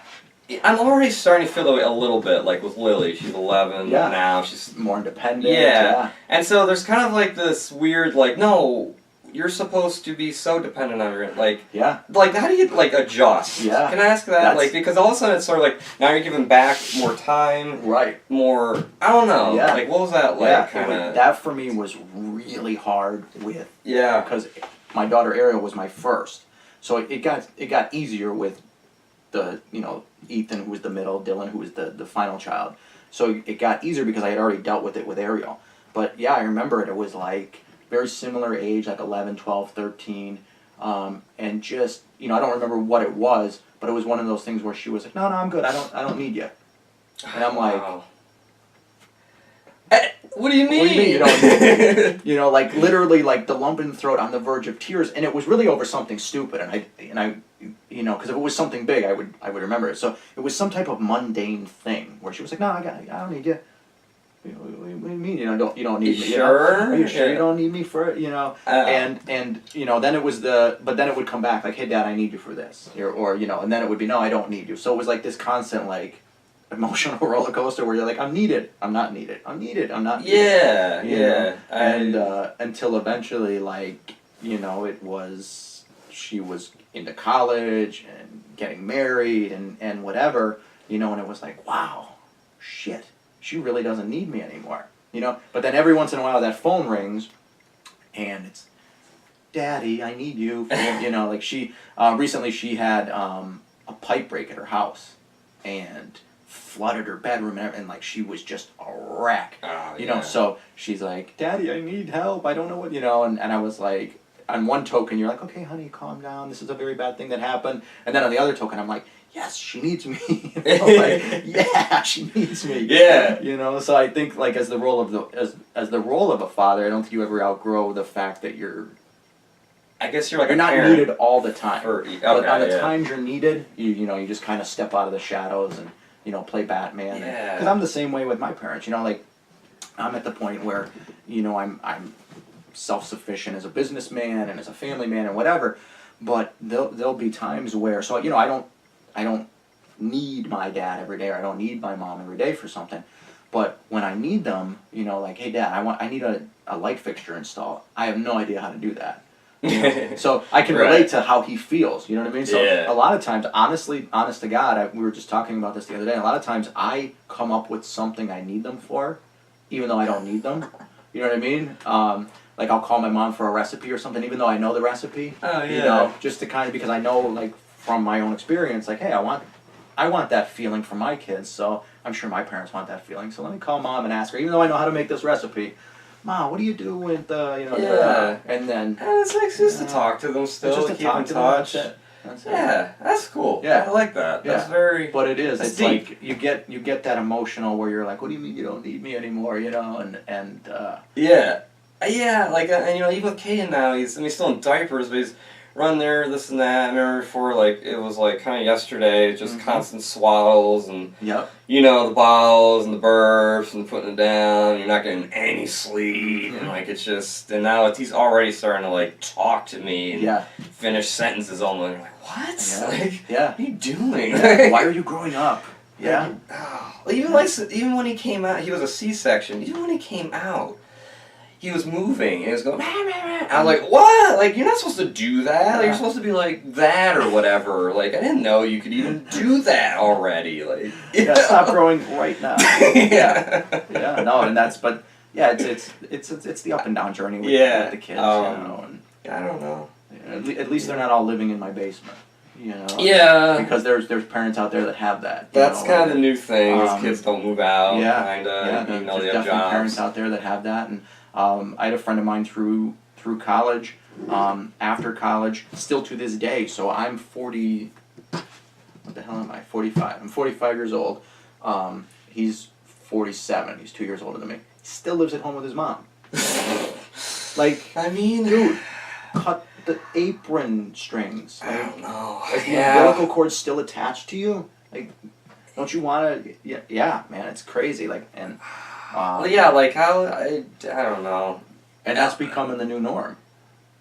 I'm already starting to feel that way a little bit, like with Lily. She's 11 now. She's more independent. Yeah. And so there's kind of like this weird, like, no, you're supposed to be so dependent on her. Like, like how do you adjust? Yeah. Can I ask that? Like, because all of a sudden it's sort of like now you're giving back more time. Right. More. I don't know. Yeah. Like, what was that like? Yeah. Kind of. That for me was really hard with. Yeah. Because my daughter Ariel was my first, so it got easier with Ethan, who was the middle, Dylan, who was the final child. So it got easier because I had already dealt with it with Ariel. But yeah, I remember it. It was like very similar age, like 11, 12, 13. And just, I don't remember what it was, but it was one of those things where she was like, no, I'm good. I don't need you. And I'm like, wow. What do you mean? What do you mean you don't need me? Like literally like the lump in the throat, on the verge of tears. And it was really over something stupid. And I because if it was something big, I would remember it. So it was some type of mundane thing where she was like, no, I don't need you. What do you mean? You don't need me? Sure. Are you sure you don't need me for it? And then it was but then it would come back like, hey, Dad, I need you for this, or and then it would be, no, I don't need you. So it was like this constant like emotional roller coaster where you're like, I'm needed, I'm not needed, I'm needed, I'm not needed. Yeah. And until eventually, like, she was into college and getting married and whatever, and it was like, wow, shit. She really doesn't need me anymore, But then every once in a while that phone rings, and it's, Daddy, I need you. Like she, recently she had a pipe break at her house, and flooded her bedroom and like she was just a wreck. So she's like, Daddy, I need help. I don't know what, and I was like, on one token, you're like, okay, honey, calm down. This is a very bad thing that happened. And then on the other token, I'm like, yes, she needs me. Like, yeah, she needs me. Yeah. So I think like as the role of a father, I don't think you ever outgrow the fact that I guess you're like you're not parent. needed all the time. But on the yeah. times you're needed, you just kind of step out of the shadows and play Batman. Yeah. Because I'm the same way with my parents. Like I'm at the point where I'm self-sufficient as a businessman and as a family man and whatever. But there'll be times where I don't need my dad every day, or I don't need my mom every day for something. But when I need them, like, hey, Dad, I need a light fixture installed. I have no idea how to do that. So I can relate to how he feels. You know what I mean? So a lot of times, honest to God, we were just talking about this the other day. A lot of times I come up with something I need them for, even though I don't need them. You know what I mean? Like I'll call my mom for a recipe or something, even though I know the recipe. Oh yeah. Just to kind of, because I know like from my own experience, like, hey, I want that feeling for my kids. So I'm sure my parents want that feeling. So let me call Mom and ask her, even though I know how to make this recipe. Mom, what do you do with and then it's like just to talk to them still, just to keep talk in to touch. them. That's it. Yeah, that's cool. Yeah. I like that. Yeah. That's very. But it is. That's It's deep. like you get that emotional where you're like, what do you mean you don't need me anymore? And Yeah. Yeah, like, and even with Caden now, he's still in diapers, but he's run there, this and that. I remember before, like, it was like kind of yesterday, just constant swaddles and, the bottles and the burps and putting it down. You're not getting any sleep, and like it's just, and now he's already starting to like talk to me and finish sentences almost. And you're like, what? Like, what are you doing? Why are you growing up? Yeah. Even when he came out, he was a C-section. Even when he came out, he was moving, and he was going, rah, rah, rah. I was like, what? Like, you're not supposed to do that. Like, you're supposed to be like that or whatever. Like, I didn't know you could even do that already. Like, stop growing right now. It's the up and down journey with the kids, and I don't know. At least they're not all living in my basement. Yeah. Because there's parents out there that have that. That's kind of the new thing. Is kids don't move out. There's they have definitely jobs. parents out there that have that, and I had a friend of mine through college, after college, still to this day. So I'm 40. What the hell am I? 45. I'm 45 years old. He's 47. He's 2 years older than me. He still lives at home with his mom. Like, I mean, dude, cut the apron strings. I don't know. Like the umbilical cord's still attached to you. Like, don't you want to? Yeah, man, it's crazy. Like, and like how I don't know. And that's becoming the new norm.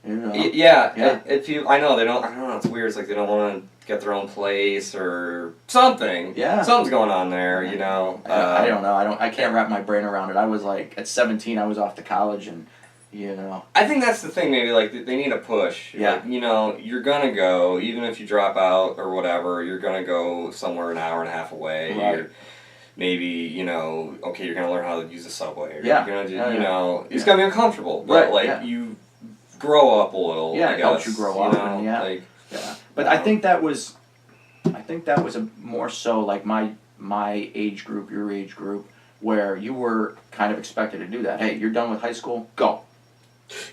I know they don't. I don't know. It's weird. It's like they don't want to get their own place or something. Yeah, something's going on there. I don't know. I can't wrap my brain around it. I was like, at 17, I was off to college, and I think that's the thing. Maybe like they need a push. Yeah. Like, you're gonna go even if you drop out or whatever. You're gonna go somewhere an hour and a half away. Right. Maybe, you're gonna learn how to use the subway. Or Yeah. You're gonna do, it's gonna be uncomfortable. But, you grow up a little, I guess. It helps you grow up. But I think that was think that was more so like my age group, your age group, where you were kind of expected to do that. Hey, you're done with high school, go.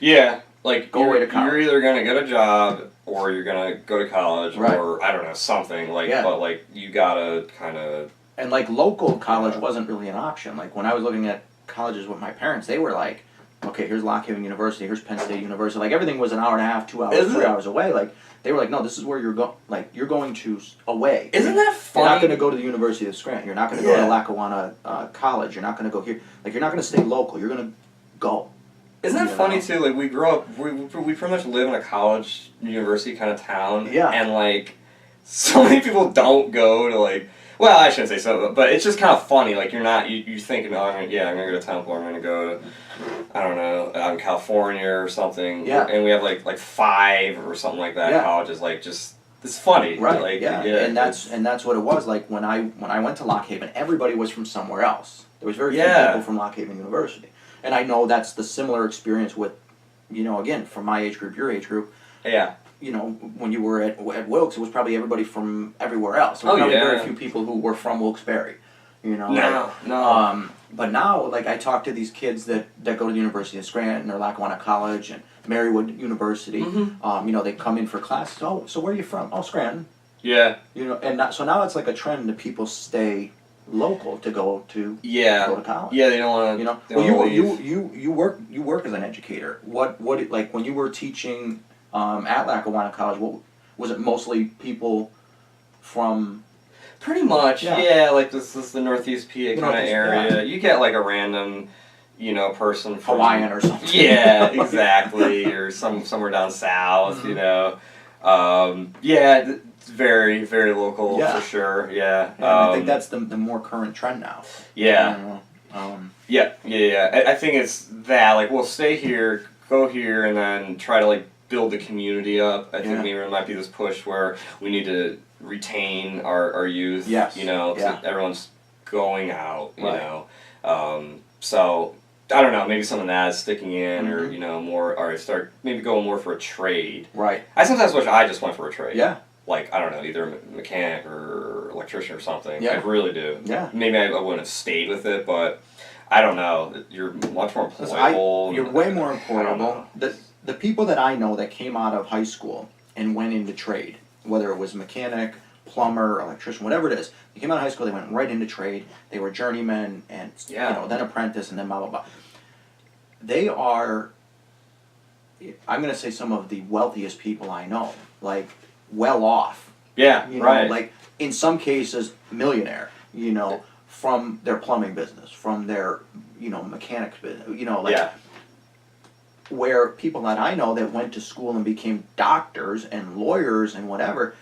Yeah, like Go away to college. You're either gonna get a job or you're gonna go to college, Right. or I don't know, something like. Yeah. But like you gotta kind of. And like local college wasn't really an option. Like when I was looking at colleges with my parents, they were like, okay, here's Lock Haven University, here's Penn State University. Like everything was an hour and a half, 2 hours, Is 3 it? hours away. Like they were like, no, this is where you're going. Like you're going to away. Isn't that funny? You're not going to go to the University of Scranton. You're not going to go to Lackawanna College. You're not going to go here. Like you're not going to stay local. You're going to go. Isn't that You funny know? too? Like we grew up, we pretty much live in a college, university kind of town. Yeah. And like, so many people don't go to like. Well, I shouldn't say so, but it's just kind of funny. Like you're not, you're thinking, oh, I'm gonna go to Temple, or I'm gonna go to, I don't know, out in California or something. Yeah. And we have like 5 or something like that. Yeah. Colleges, like just it's funny. Right. Like, yeah. And that's what it was. Like when I went to Lock Haven, everybody was from somewhere else. There was very few people from Lock Haven University. And I know that's the similar experience with, again, from my age group, your age group. Yeah. When you were at Wilkes, it was probably everybody from everywhere else. There was probably very few people who were from Wilkes-Barre. No. But now, like, I talk to these kids that go to the University of Scranton or Lackawanna College and Marywood University. Mm-hmm. They come in for classes. Oh, so where are you from? Oh, Scranton. Yeah. So now it's like a trend that people stay local to go to college. Yeah, they don't want to. Well, you work as an educator. What like when you were teaching at Lackawanna College? What was it? Mostly people from. Pretty much, yeah. Like this is the Northeast PA kind of area. Yeah. You get like a random, person from Hawaiian or something. Yeah, exactly, or somewhere down south. Mm-hmm. It's very very local for sure. Yeah, and I think that's the more current trend now. Yeah. I think it's that like we'll stay here, go here, and then try to like build the community up. I think maybe there might be this push where we need to retain our youth. Yes. So everyone's going out. Right. So I don't know. Maybe some of that is sticking in, Mm-hmm. or more, or start maybe going more for a trade. Right. I sometimes wish I just went for a trade. Yeah. Like, I don't know, either a mechanic or electrician or something. Yeah. I really do. Yeah. Maybe I wouldn't have stayed with it, but I don't know. You're much more employable. You're way more employable. The people that I know that came out of high school and went into trade, whether it was mechanic, plumber, electrician, whatever it is, they came out of high school, they went right into trade. They were journeymen and then apprentice and then blah blah blah. They are, I'm going to say, some of the wealthiest people I know. Like, well off. Yeah, right. Like, in some cases, millionaire, from their plumbing business, from their, mechanics business, where people that I know that went to school and became doctors and lawyers and whatever,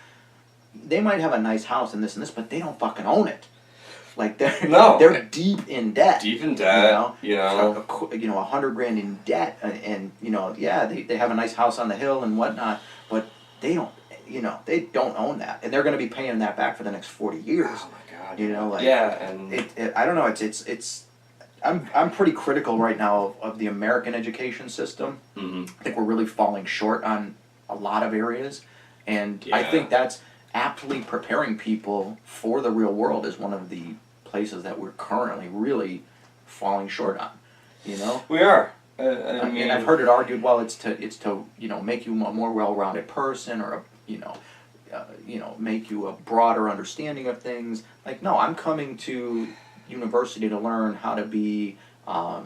they might have a nice house and this, but they don't fucking own it. Like they're deep in debt. Deep in debt. $100,000 in debt, and they have a nice house on the hill and whatnot, but they don't, they don't own that, and they're going to be paying that back for the next 40 years. Oh my god. And I don't know. It's. I'm pretty critical right now of the American education system. Mm-hmm. I think we're really falling short on a lot of areas, and I Yeah. think that's aptly preparing people for the real world is one of the places that we're currently really falling short on. We are. I mean, I've heard it argued. Well, it's to make you a more well-rounded person, or make you a broader understanding of things. Like, no, I'm coming to university to learn how to be, I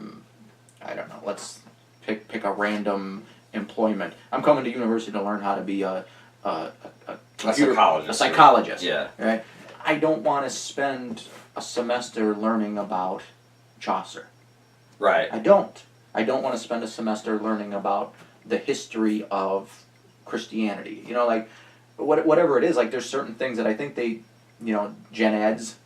don't know, let's pick a random employment. I'm coming to university to learn how to be a psychologist. A psychologist. Yeah. Right? I don't want to spend a semester learning about Chaucer. Right. I don't. I don't want to spend a semester learning about the history of Christianity. Whatever it is, like there's certain things that I think they, gen eds.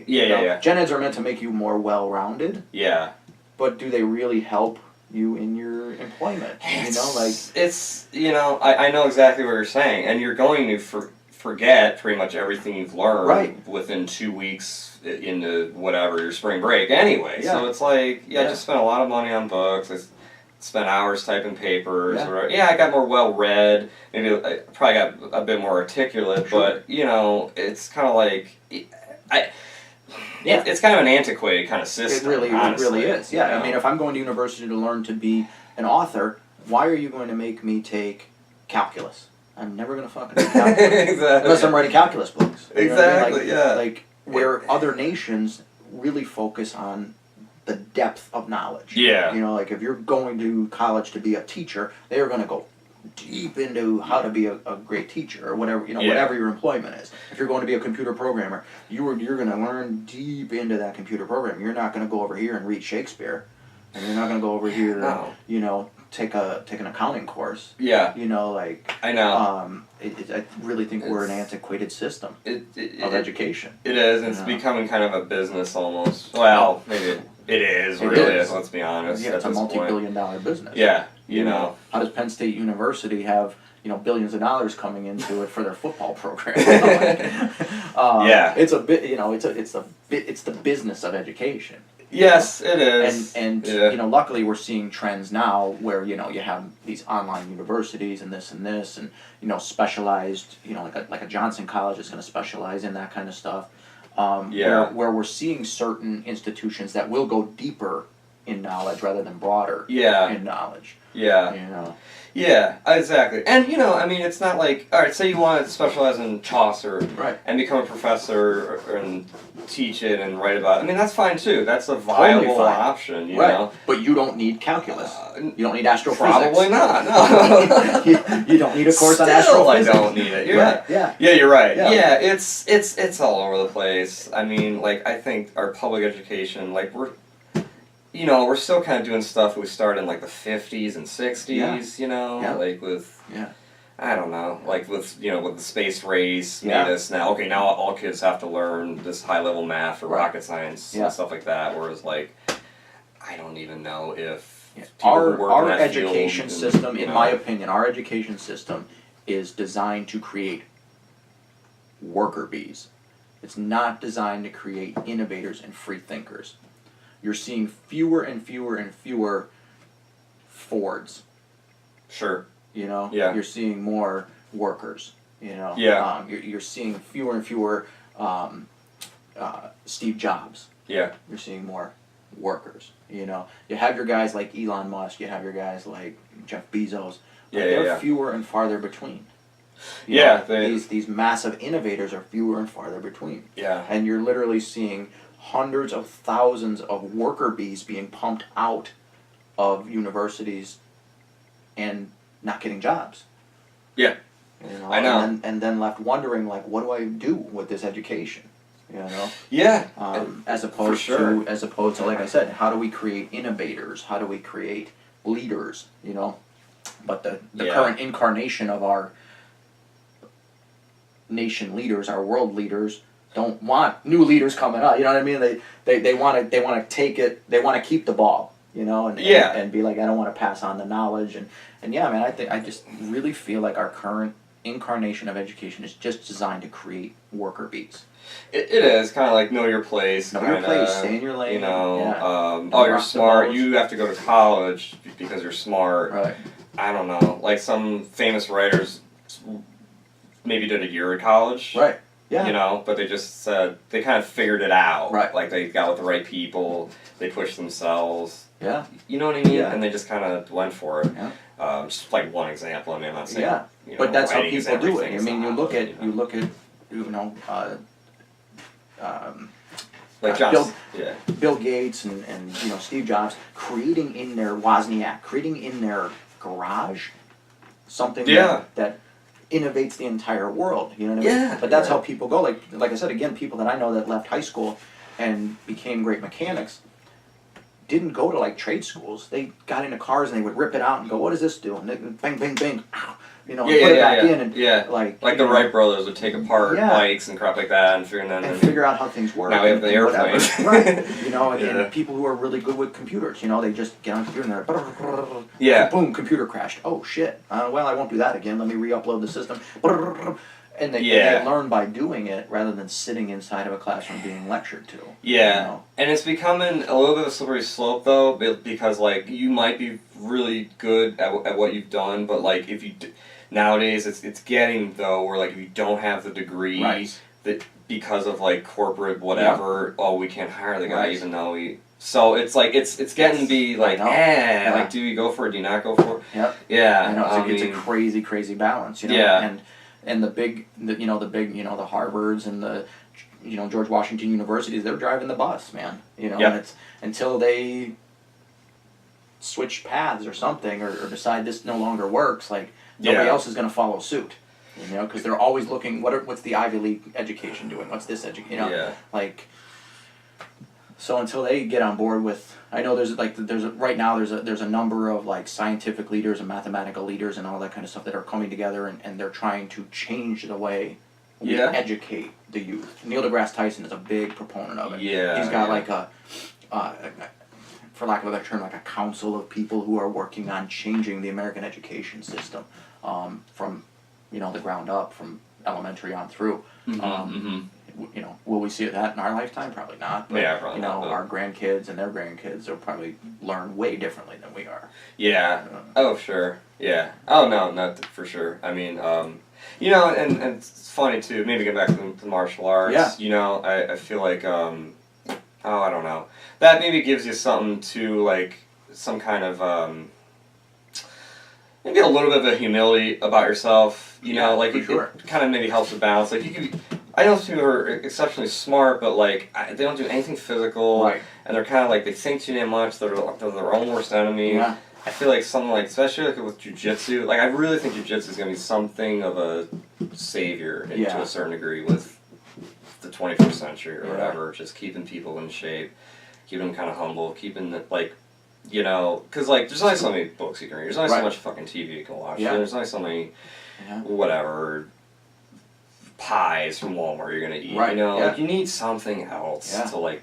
Yeah. Gen eds are meant to make you more well-rounded. Yeah. But do they really help you in your employment? I know exactly what you're saying, and you're going to forget pretty much everything you've learned within 2 weeks into whatever your spring break anyway. Yeah. So it's like, just spend a lot of money on books. It's spent hours typing papers. Yeah. Or I got more well-read. Maybe I probably got a bit more articulate, Sure. but, it's kind of like... Yeah. It's kind of an antiquated kind of system, It honestly, really is. Yeah, you know? I mean, if I'm going to university to learn to be an author, why are you going to make me take calculus? I'm never going to fucking do calculus. Exactly. Unless I'm writing calculus books. You know what I mean? Exactly, yeah. Like, where other nations really focus on the depth of knowledge. Yeah. Like if you're going to college to be a teacher, they're going to go deep into how to be a great teacher or whatever, whatever your employment is. If you're going to be a computer programmer, you're going to learn deep into that computer program. You're not going to go over here and read Shakespeare. And you're not going to go over here and, take an accounting course. Yeah. I know. I really think we're an antiquated system of education. It is, and it's becoming kind of a business almost. Well, maybe it is, let's be honest. Yeah, it's a multi-billion-dollar business. Yeah, How does Penn State University have, billions of dollars coming into it for their football program? Yeah. It's a bit, it's the business of education. Yes, it is. And luckily we're seeing trends now where, you have these online universities and this, and specialized, like a Johnson College is going to specialize in that kind of stuff. Where we're seeing certain institutions that will go deeper in knowledge rather than broader in knowledge. Yeah. Yeah, exactly. And, it's not like, all right, say you want to specialize in Chaucer and become a professor and teach it and write about it. I mean, that's fine, too. That's a viable option, you know. But you don't need calculus. You don't need astrophysics. Probably not, no. you don't need a course on astrophysics. I don't need it. You're right. Yeah, you're right. Yeah. It's all over the place. I mean, I think our public education, we're still kind of doing stuff we started in the 50s and 60s, with I don't know, with with the space race made us now all kids have to learn this high level math for rocket science and stuff like that. Whereas I don't even know if our education system, in my opinion, our education system is designed to create worker bees. It's not designed to create innovators and free thinkers. You're seeing fewer and fewer and fewer Fords. Sure. Yeah. You're seeing more workers. Yeah. You're seeing fewer and fewer Steve Jobs. Yeah. You're seeing more workers. You have your guys like Elon Musk. You have your guys like Jeff Bezos. But they're fewer and farther between. These massive innovators are fewer and farther between. Yeah. And you're literally seeing hundreds of thousands of worker bees being pumped out of universities and not getting jobs. Yeah. I know. And then left wondering, what do I do with this education? Yeah. As opposed to, like I said, how do we create innovators? How do we create leaders? But the current incarnation of our nation leaders, our world leaders, don't want new leaders coming up. You know what I mean? They want to take it. They want to keep the ball. And be like, I don't want to pass on the knowledge. And I just really feel like our current incarnation of education is just designed to create worker bees. It is kind of like know your place. Know your place. Stay in your lane. You're smart. You have to go to college because you're smart. Right. I don't know. Some famous writers maybe did a year at college. Right. Yeah. But they just said they kind of figured it out. Right. They got with the right people. They pushed themselves. Yeah. You know what I mean? Yeah. And they just kind of went for it. Yeah. Just one example. I mean, I'm not saying. Yeah. But that's how people do it. I mean, you look at Bill Gates and Steve Jobs creating in their Wozniak, creating in their garage something that innovates the entire world. You know what I mean? Yeah. But that's how people go. Like I said, again, people that I know that left high school and became great mechanics didn't go to trade schools. They got into cars and they would rip it out and go, "What does this do?" And they bang, bang, bang, ow, and put it back in and the Wright brothers would take apart bikes and crap like that and figure out how things work. Now we have the airplane. Right. And people who are really good with computers, they just get on a computer and they're boom, computer crashed. Oh shit. Well, I won't do that again. Let me re-upload the system. And they learn by doing it rather than sitting inside of a classroom being lectured to. Yeah, you know? And it's becoming a little bit of a slippery slope though, because like you might be really good at what you've done, but like if you nowadays it's getting though where like if you don't have the degree that because of like corporate whatever, we can't hire the guy even though we. So it's like it's getting to be like like do you go for it? Do you not go for it? Yep. Yeah. I know it's a crazy balance. You know? Yeah. And the big the Harvards and the George Washington universities, they're driving the bus, man. And it's until they switch paths or something or decide this no longer works, like nobody else is going to follow suit. Because they're always looking what's the Ivy League education doing? What's this education? Like. So until they get on board with, I know there's right now there's a number of like scientific leaders and mathematical leaders and all that kind of stuff that are coming together and they're trying to change the way we educate the youth. Neil deGrasse Tyson is a big proponent of it. Yeah, he's got like for lack of a better term, like a council of people who are working on changing the American education system from the ground up, from elementary on through. Will we see that in our lifetime? Probably not. But, probably not. Our grandkids and their grandkids will probably learn way differently than we are. Yeah. Oh, sure. Yeah. Oh, no, not for sure. I mean, and it's funny, too, maybe get back to the martial arts. Yeah. I feel like, I don't know. That maybe gives you something to, like, some kind of, maybe a little bit of a humility about yourself. Like, it kind of maybe helps to balance. Like, you can... I know some people are exceptionally smart, but like they don't do anything physical, and they're kind of like they think too damn much. They're their own worst enemy. Yeah. I feel like something like, especially like with jiu-jitsu, like I really think jiu-jitsu is gonna be something of a savior to a certain degree with the 21st century or whatever. Just keeping people in shape, keeping them kind of humble, keeping like. Because like there's only so many books you can read. There's only so much fucking TV you can watch. Yeah. There's only so many whatever. Pies from Walmart you're gonna eat, like you need something else to like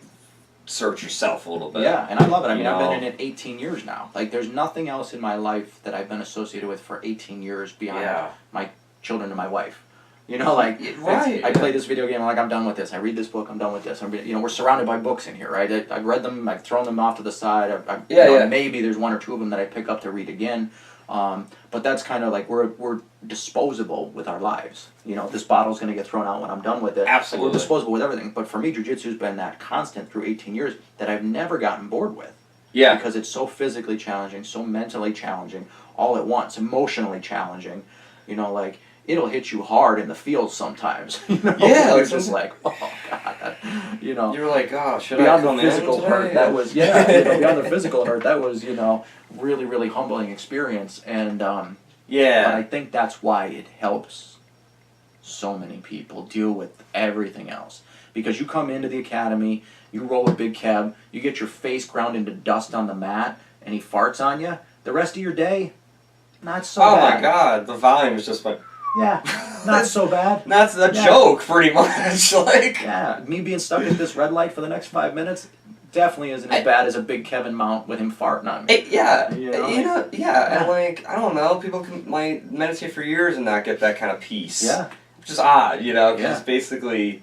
search yourself a little bit. Yeah, and I love it. I mean, I've been in it 18 years now. Like, there's nothing else in my life that I've been associated with for 18 years beyond my children and my wife. I play this video game, I'm done with this. I read this book, I'm done with this. We're surrounded by books in here, right? I've read them, I've thrown them off to the side. Maybe there's one or two of them that I pick up to read again. But that's kind of like we're disposable with our lives. This bottle's going to get thrown out when I'm done with it. Absolutely. Like, we're disposable with everything. But for me, jiu-jitsu's been that constant through 18 years that I've never gotten bored with. Yeah. Because it's so physically challenging, so mentally challenging, all at once, emotionally challenging. It'll hit you hard in the field sometimes. Yeah, it's just like, oh god, You're like, oh, should beyond I come the physical in hurt, today? that was beyond the physical hurt, that was really really humbling experience, and but I think that's why it helps so many people deal with everything else, because you come into the academy, you roll with Big Kev, you get your face ground into dust on the mat, and he farts on you. The rest of your day, not so bad. Oh my god, the volume is just like. Yeah, not so bad. That's a joke, pretty much. Like, me being stuck at this red light for the next 5 minutes definitely isn't as bad as a Big Kevin mount with him farting on me. And like, I don't know, people might meditate for years and not get that kind of peace. Yeah, which is odd, because basically.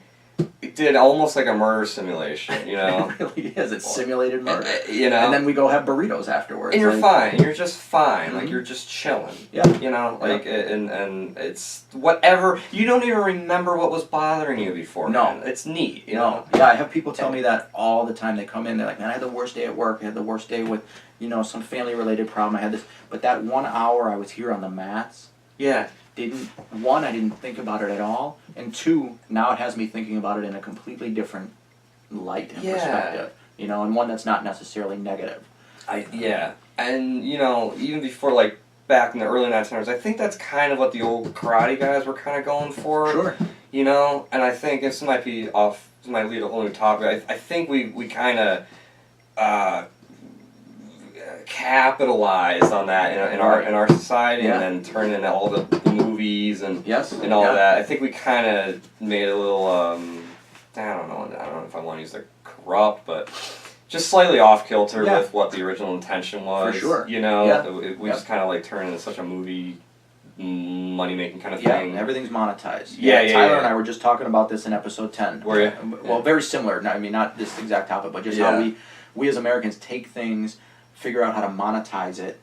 It did almost like a murder simulation, It really is. It's simulated murder. And then we go have burritos afterwards. And you're fine. You're just fine. Like, you're just chilling. Yeah. And it's whatever. You don't even remember what was bothering you before. No. It's neat, know? Yeah, I have people tell me that all the time. They come in, they're like, man, I had the worst day at work. I had the worst day with, some family-related problem. I had this. But that 1 hour I was here on the mats. Yeah. I didn't think about it at all, and two, now it has me thinking about it in a completely different light and perspective, and one that's not necessarily negative. And even before, like, back in the early 1900s, I think that's kind of what the old karate guys were kind of going for. Sure. And I think this might lead a whole new topic. I think we kind of capitalized on that in our society, and then turned into all the movies and all that. I think we kind of made a little I don't know if I want to use the corrupt, but just slightly off kilter with what the original intention was. For sure. We just kind of like turned into such a movie money-making kind of Yeah, thing. everything's monetized. Yeah. Tyler and I were just talking about this in episode 10. Were you? Well, very similar. I mean, not this exact topic, but just how we as Americans take things, figure out how to monetize it,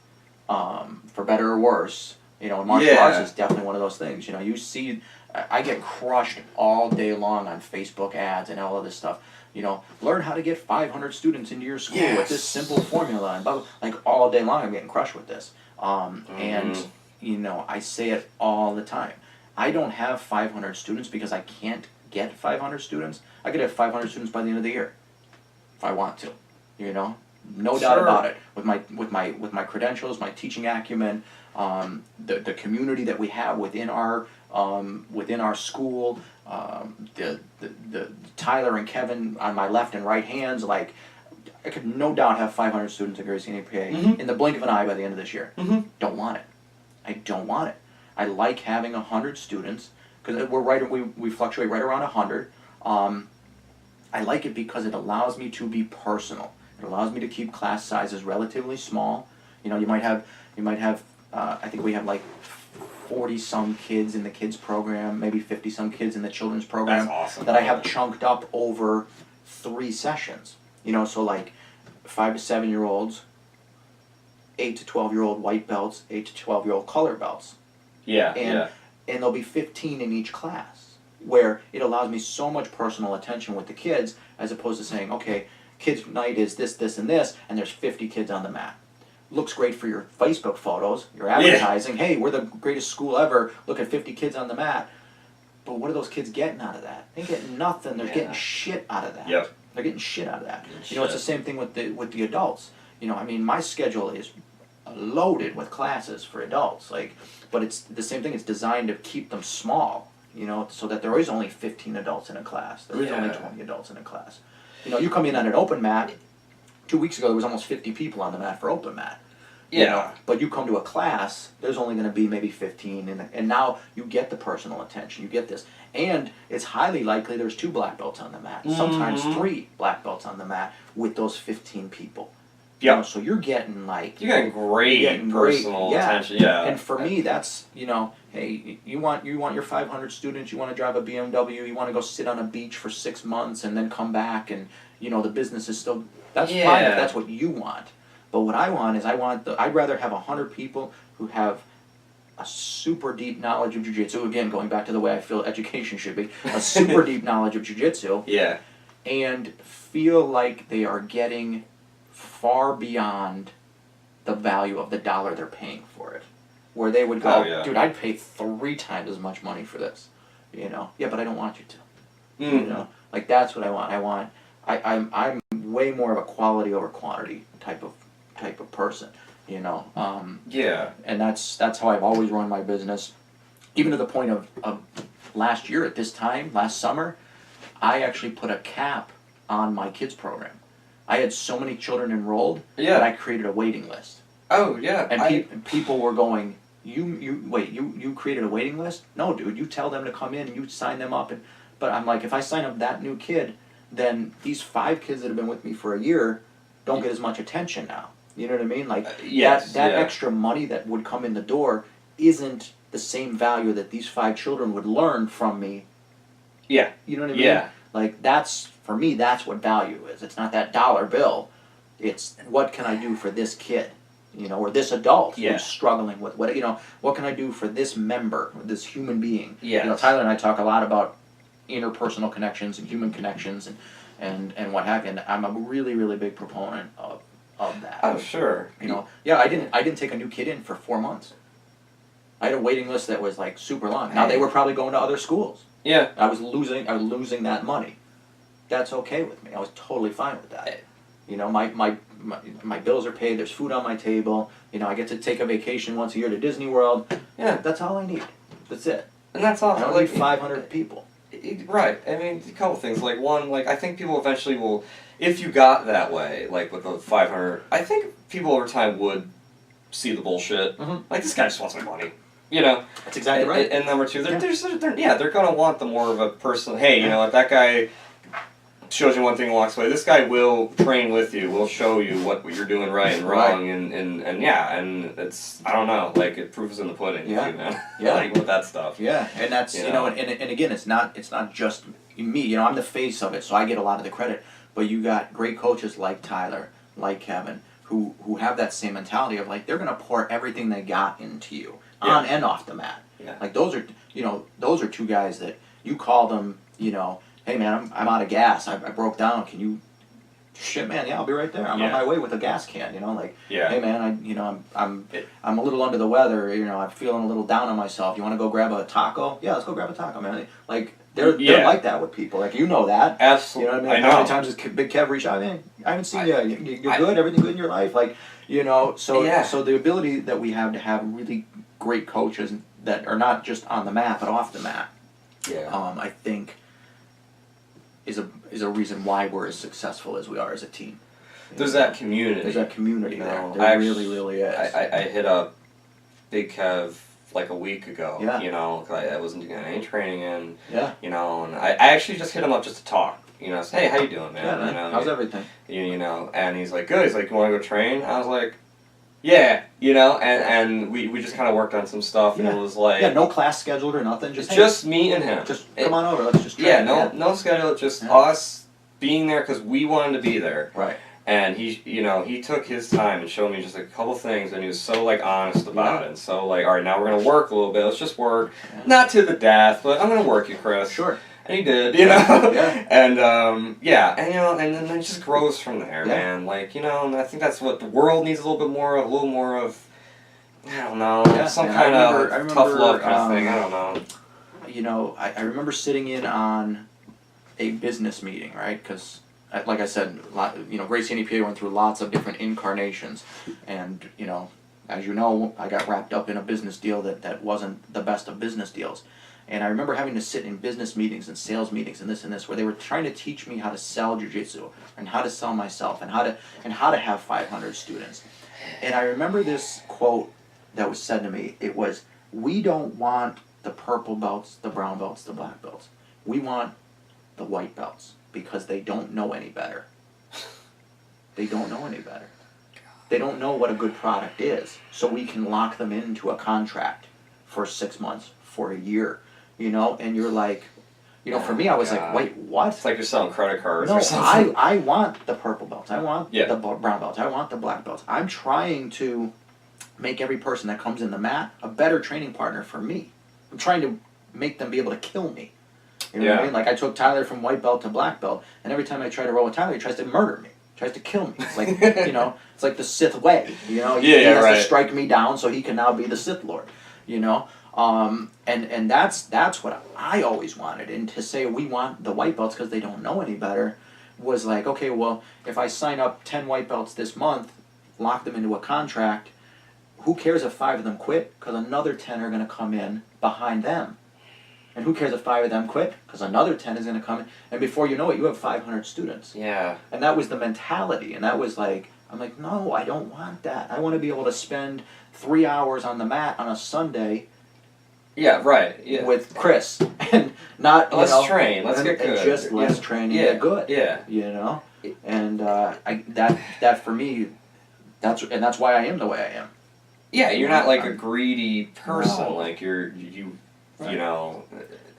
for better or worse. You know, martial arts is definitely one of those things. You know, you see, I get crushed all day long on Facebook ads and all of this stuff. You know, learn how to get 500 students into your school with this simple formula and blah, blah, like all day long I'm getting crushed with this. And, you know, I say it all the time. I don't have 500 students because I can't get 500 students. I could have 500 students by the end of the year if I want to, you know? No doubt about it. With my credentials, my teaching acumen, the community that we have within our school, the Tyler and Kevin on my left and right hands, like I could no doubt have 500 students at Gracie NAPA in the blink of an eye by the end of this year. Don't want it. I don't want it. I like having 100 students because we fluctuate right around 100. I like it because it allows me to be personal. It allows me to keep class sizes relatively small. You know, you might have I think we have like 40 some kids in the kids program, maybe 50 some kids in the children's program. That's awesome. That I have chunked up over 3 sessions. You know, so like 5 to 7 year olds, 8 to 12-year-old white belts, 8 to 12-year-old color belts. And there'll be 15 in each class, where it allows me so much personal attention with the kids, as opposed to saying, okay, kids night is this, this, and this, and there's 50 kids on the mat. Looks great for your Facebook photos, your advertising. Hey, we're the greatest school ever. Look at 50 kids on the mat. But what are those kids getting out of that? They get nothing. They're getting shit out of that. They're getting shit out of that. You know, it's the same thing with the adults. You know, I mean, my schedule is loaded with classes for adults. Like, but it's the same thing. It's designed to keep them small. You know, so that there is only 15 adults in a class. There is only 20 adults in a class. You know, you come in on an open mat. 2 weeks ago, there was almost 50 people on the mat for open mat. You know, but you come to a class, there's only going to be maybe 15, and now you get the personal attention. You get this. And it's highly likely there's 2 black belts on the mat, sometimes 3 black belts on the mat with those 15 people. You know, so you're getting like... You're getting great personal attention, And for me, that's, you know, hey, you want your 500 students, you want to drive a BMW, you want to go sit on a beach for 6 months and then come back and, you know, the business is still... That's fine if that's what you want. But what I want is I'd rather have 100 people who have a super deep knowledge of jiu-jitsu. Again, going back to the way I feel education should be, a super deep knowledge of jiu-jitsu. And feel like they are getting far beyond the value of the dollar they're paying for it. Where they would go, dude, I'd pay 3 times as much money for this. You know? Yeah, but I don't want you to. You know? Like, that's what I want. I'm way more of a quality over quantity type of person, you know. And that's how I've always run my business. Even to the point of last year at this time, last summer, I actually put a cap on my kids program. I had so many children enrolled that I created a waiting list. And people were going, you created a waiting list? No, dude, you tell them to come in and you sign them up. But I'm like, if I sign up that new kid, then these 5 kids that have been with me for a year don't get as much attention now. You know what I mean? Like, that extra money that would come in the door isn't the same value that these 5 children would learn from me. You know what I mean? Like, for me, that's what value is. It's not that dollar bill. It's what can I do for this kid, you know, or this adult who's struggling with what, you know, what can I do for this member, this human being? You know, Tyler and I talk a lot about interpersonal connections and human connections and what have you. And I'm a really, really big proponent of that. Oh, sure. You know, I didn't take a new kid in for 4 months. I had a waiting list that was like super long. Now they were probably going to other schools. I was losing that money. That's okay with me. I was totally fine with that. You know, my bills are paid. There's food on my table. You know, I get to take a vacation once a year to Disney World. That's all I need. That's it. And that's awesome. I don't need 500 people. Right. I mean, a couple things. Like, one, like, I think people eventually will, if you got that way, like with the 500, I think people over time would see the bullshit. Like, this guy just wants my money. You know? That's exactly right. And number 2, they're going to want the more of a personal, hey, you know, if that guy shows you one thing and walks away. This guy will train with you, will show you what you're doing right and wrong, and yeah, and it's, I don't know, like, it proof is in the pudding, too, man. Yeah. Like, with that stuff. Yeah, and that's, you know, and again, it's not just me, you know, I'm the face of it, so I get a lot of the credit, but you got great coaches like Tyler, like Kevin, who have that same mentality of, like, they're going to pour everything they got into you, on and off the mat. Yeah. Like, those are two guys that you call them, you know, hey man, I'm out of gas. I broke down. Can you? Shit, man. Yeah, I'll be right there. I'm on my way with a gas can. You know, like, hey man, I'm a little under the weather. You know, I'm feeling a little down on myself. You want to go grab a taco? Yeah, let's go grab a taco, man. Like they're like that with people. Like, you know that. Absolutely. You know what I mean? How many times has Big Kev reached out? Man, I haven't seen you. You're good. Everything good in your life? Like, you know. So the ability that we have to have really great coaches that are not just on the mat but off the mat. Yeah. I think is a reason why we're as successful as we are as a team. There's that community. There's that community you there. know, There really, really is. I hit up Big Kev like a week ago. Yeah. You know, 'cause I wasn't doing any training in. Yeah. You know, and I actually just hit him up just to talk. You know, say, hey, how you doing, man? Yeah, man. You know, How's everything? You know, and he's like, good. He's like, you want to go train? I was like, yeah. You know, and we just kind of worked on some stuff, and it was like, no class scheduled or nothing. Just me and him. Just come on over. Let's just train. No schedule. Just us being there because we wanted to be there. Right. And he took his time and showed me just a couple things, and he was so, like, honest about it. And so, like, all right, now we're going to work a little bit. Let's just work. Yeah. Not to the death, but I'm going to work you, Chris. Sure. And he did, you know? Yeah. And, and, you know, and then it just grows from there, man. Like, you know, and I think that's what the world needs a little more of, I don't know, some kind of tough love kind of thing. I don't know. You know, I remember sitting in on a business meeting, right? Because, like I said, you know, Gracie and EPA went through lots of different incarnations, and, you know, as you know, I got wrapped up in a business deal that wasn't the best of business deals. And I remember having to sit in business meetings and sales meetings and this, where they were trying to teach me how to sell jiu-jitsu and how to sell myself and how to have 500 students. And I remember this quote that was said to me. It was, we don't want the purple belts, the brown belts, the black belts. We want the white belts, because they don't know any better. They don't know any better. They don't know what a good product is, so we can lock them into a contract for 6 months, for a year, you know. And you're like, you know, for me, I was like, wait, what? It's like you're selling credit cards or something. I want the purple belts. I want the brown belts. I want the black belts. I'm trying to make every person that comes in the mat a better training partner for me. I'm trying to make them be able to kill me. You know what I mean? Like, I took Tyler from white belt to black belt, and every time I try to roll with Tyler, he tries to murder me. Tries to kill me. It's like, you know, it's like the Sith way. You know, he has to strike me down so he can now be the Sith Lord. You know, and that's what I always wanted. And to say we want the white belts because they don't know any better was like, okay, well, if I sign up 10 white belts this month, lock them into a contract, who cares if 5 of them quit? Because another 10 are going to come in behind them. And who cares if 5 of them quit? Because another 10 is going to come in. And before you know it, you have 500 students. Yeah. And that was the mentality. And that was like, I'm like, no, I don't want that. I want to be able to spend 3 hours on the mat on a Sunday. Yeah, right. Yeah. With Chris. And not, let's train. Let's get good. And just let's train and get good. Yeah. You know? And that for me, that's why I am the way I am. Yeah, you're not like a greedy person. No. Like you know,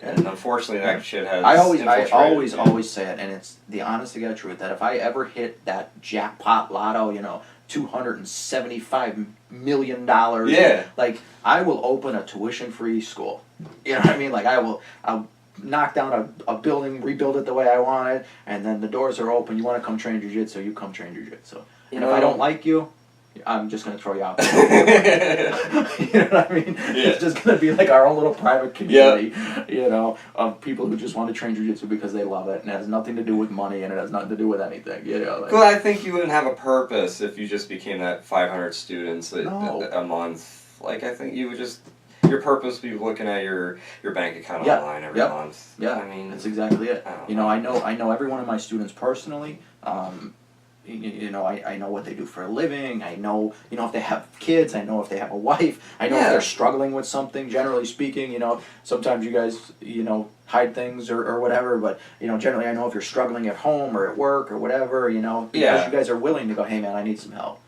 and unfortunately that shit has. I always say it, and it's the honest to God truth, that if I ever hit that jackpot lotto, you know, $275 million, like, I will open a tuition-free school. You know what I mean? Like, I'll knock down a building, rebuild it the way I want it, and then the doors are open. You want to come train jiu-jitsu, you come train jiu-jitsu. And if I don't like you, I'm just going to throw you out there. You know what I mean? Yeah. It's just going to be like our own little private community, you know, of people who just want to train jiu-jitsu because they love it, and it has nothing to do with money, and it has nothing to do with anything, you know. Like, well, I think you wouldn't have a purpose if you just became that 500 students a month. Like, I think you would just, your purpose would be looking at your bank account online every month. Yeah, I mean, that's exactly it. You know, I know every one of my students personally. you know, I know what they do for a living. I know, you know, if they have kids. I know if they have a wife. I know if they're struggling with something, generally speaking. You know, sometimes you guys, you know, hide things or whatever, but, you know, generally I know if you're struggling at home or at work or whatever, you know, because you guys are willing to go, hey, man, I need some help.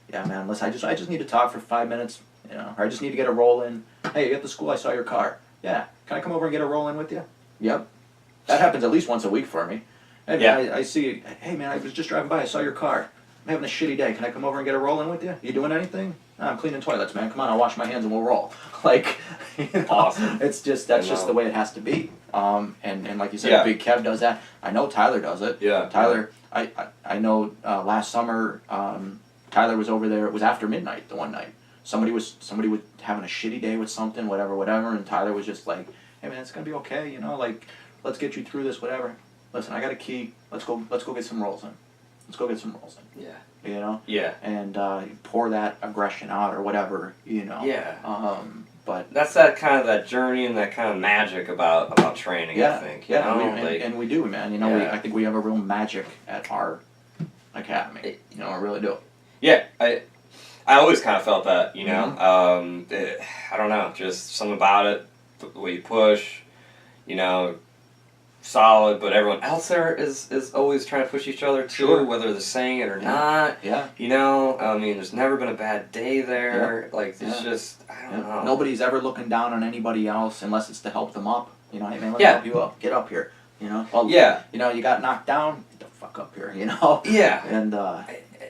Yeah, man, listen, I just need to talk for 5 minutes, you know, or I just need to get a roll in. Hey, at the school I saw your car. Yeah, can I come over and get a roll in with you? Yep. That happens at least once a week for me. Hey, man, I see, hey, man, I was just driving by, I saw your car. I'm having a shitty day. Can I come over and get a roll in with you? You doing anything? No, I'm cleaning toilets, man. Come on, I'll wash my hands and we'll roll. Like, you know, awesome. It's just, that's just the way it has to be. And like you said, Big Kev does that. I know Tyler does it. Yeah. Tyler, I know last summer, Tyler was over there. It was after midnight the one night. Somebody was having a shitty day with something, whatever, and Tyler was just like, hey, man, it's going to be okay, you know, like, let's get you through this, whatever. Listen, I got a key. Let's go get some rolls in. Let's go get some rolls in. Yeah. You know? Yeah. And pour that aggression out or whatever, you know. Yeah. But that's that kind of that journey and that kind of magic about training, I think. You know? And we do, man. You know, I think we have a real magic at our academy. You know, I really do. Yeah, I always kind of felt that, you know. I don't know, just something about it, the way you push, you know, solid, but everyone else there is always trying to push each other too, whether they're saying it or not. Yeah. You know, I mean, there's never been a bad day there. Like, it's just, I don't know. Nobody's ever looking down on anybody else unless it's to help them up. You know, hey, man, let me help you up. Get up here. You know? Well, you know, you got knocked down, get the fuck up here, you know? Yeah. And,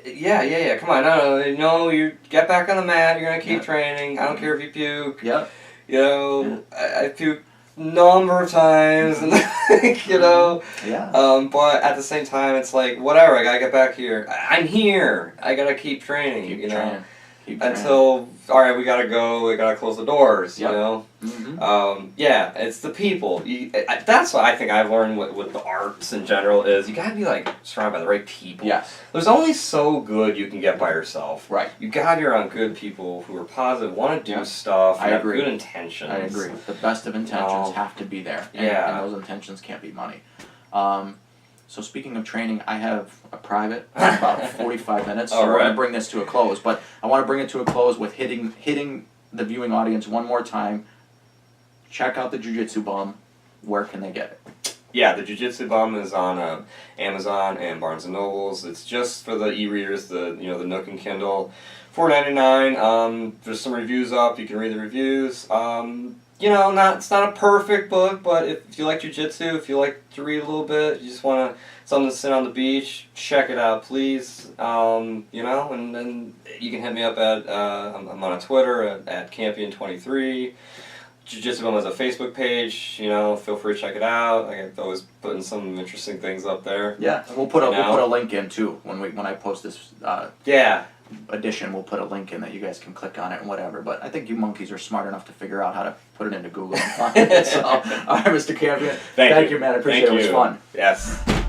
yeah. Come on, no, you get back on the mat. You're gonna keep training. I don't care if you puke. Yeah. You know, I puked number of times, and you know. Yeah. But at the same time, it's like whatever. I gotta get back here. I'm here. I gotta keep training. Keep you training. know. Until all right, we gotta go. We gotta close the doors. You know. Yeah, it's the people. That's what I think I've learned with the arts in general is you gotta be like surrounded by the right people. Yes. There's only so good you can get by yourself. Right. You gotta be around good people who are positive, want to do stuff, and have good intentions. I agree. The best of intentions have to be there. And those intentions can't be money. So speaking of training, I have a private in about 45 minutes. So we're going to bring this to a close. But I want to bring it to a close with hitting the viewing audience one more time. Check out the Jiu-Jitsu Bum. Where can they get it? Yeah, the Jiu-Jitsu Bum is on Amazon and Barnes & Nobles. It's just for the e-readers, the Nook and Kindle. $4.99. There's some reviews up. You can read the reviews. You know, it's not a perfect book, but if you like jiu-jitsu, if you like to read a little bit, you just want something to sit on the beach, check it out, please. You know, and then you can hit me up at I'm on Twitter at Campion23. Jiu-Jitsu Bum has a Facebook page. You know, feel free to check it out. I'm always putting some interesting things up there. Yeah, and we'll put a link in too when I post this. Edition, we'll put a link in that you guys can click on it and whatever. But I think you monkeys are smart enough to figure out how to put it into Google and find it. So, all right, Mr. Campion, thank you, man. I appreciate it. It was fun. Yes.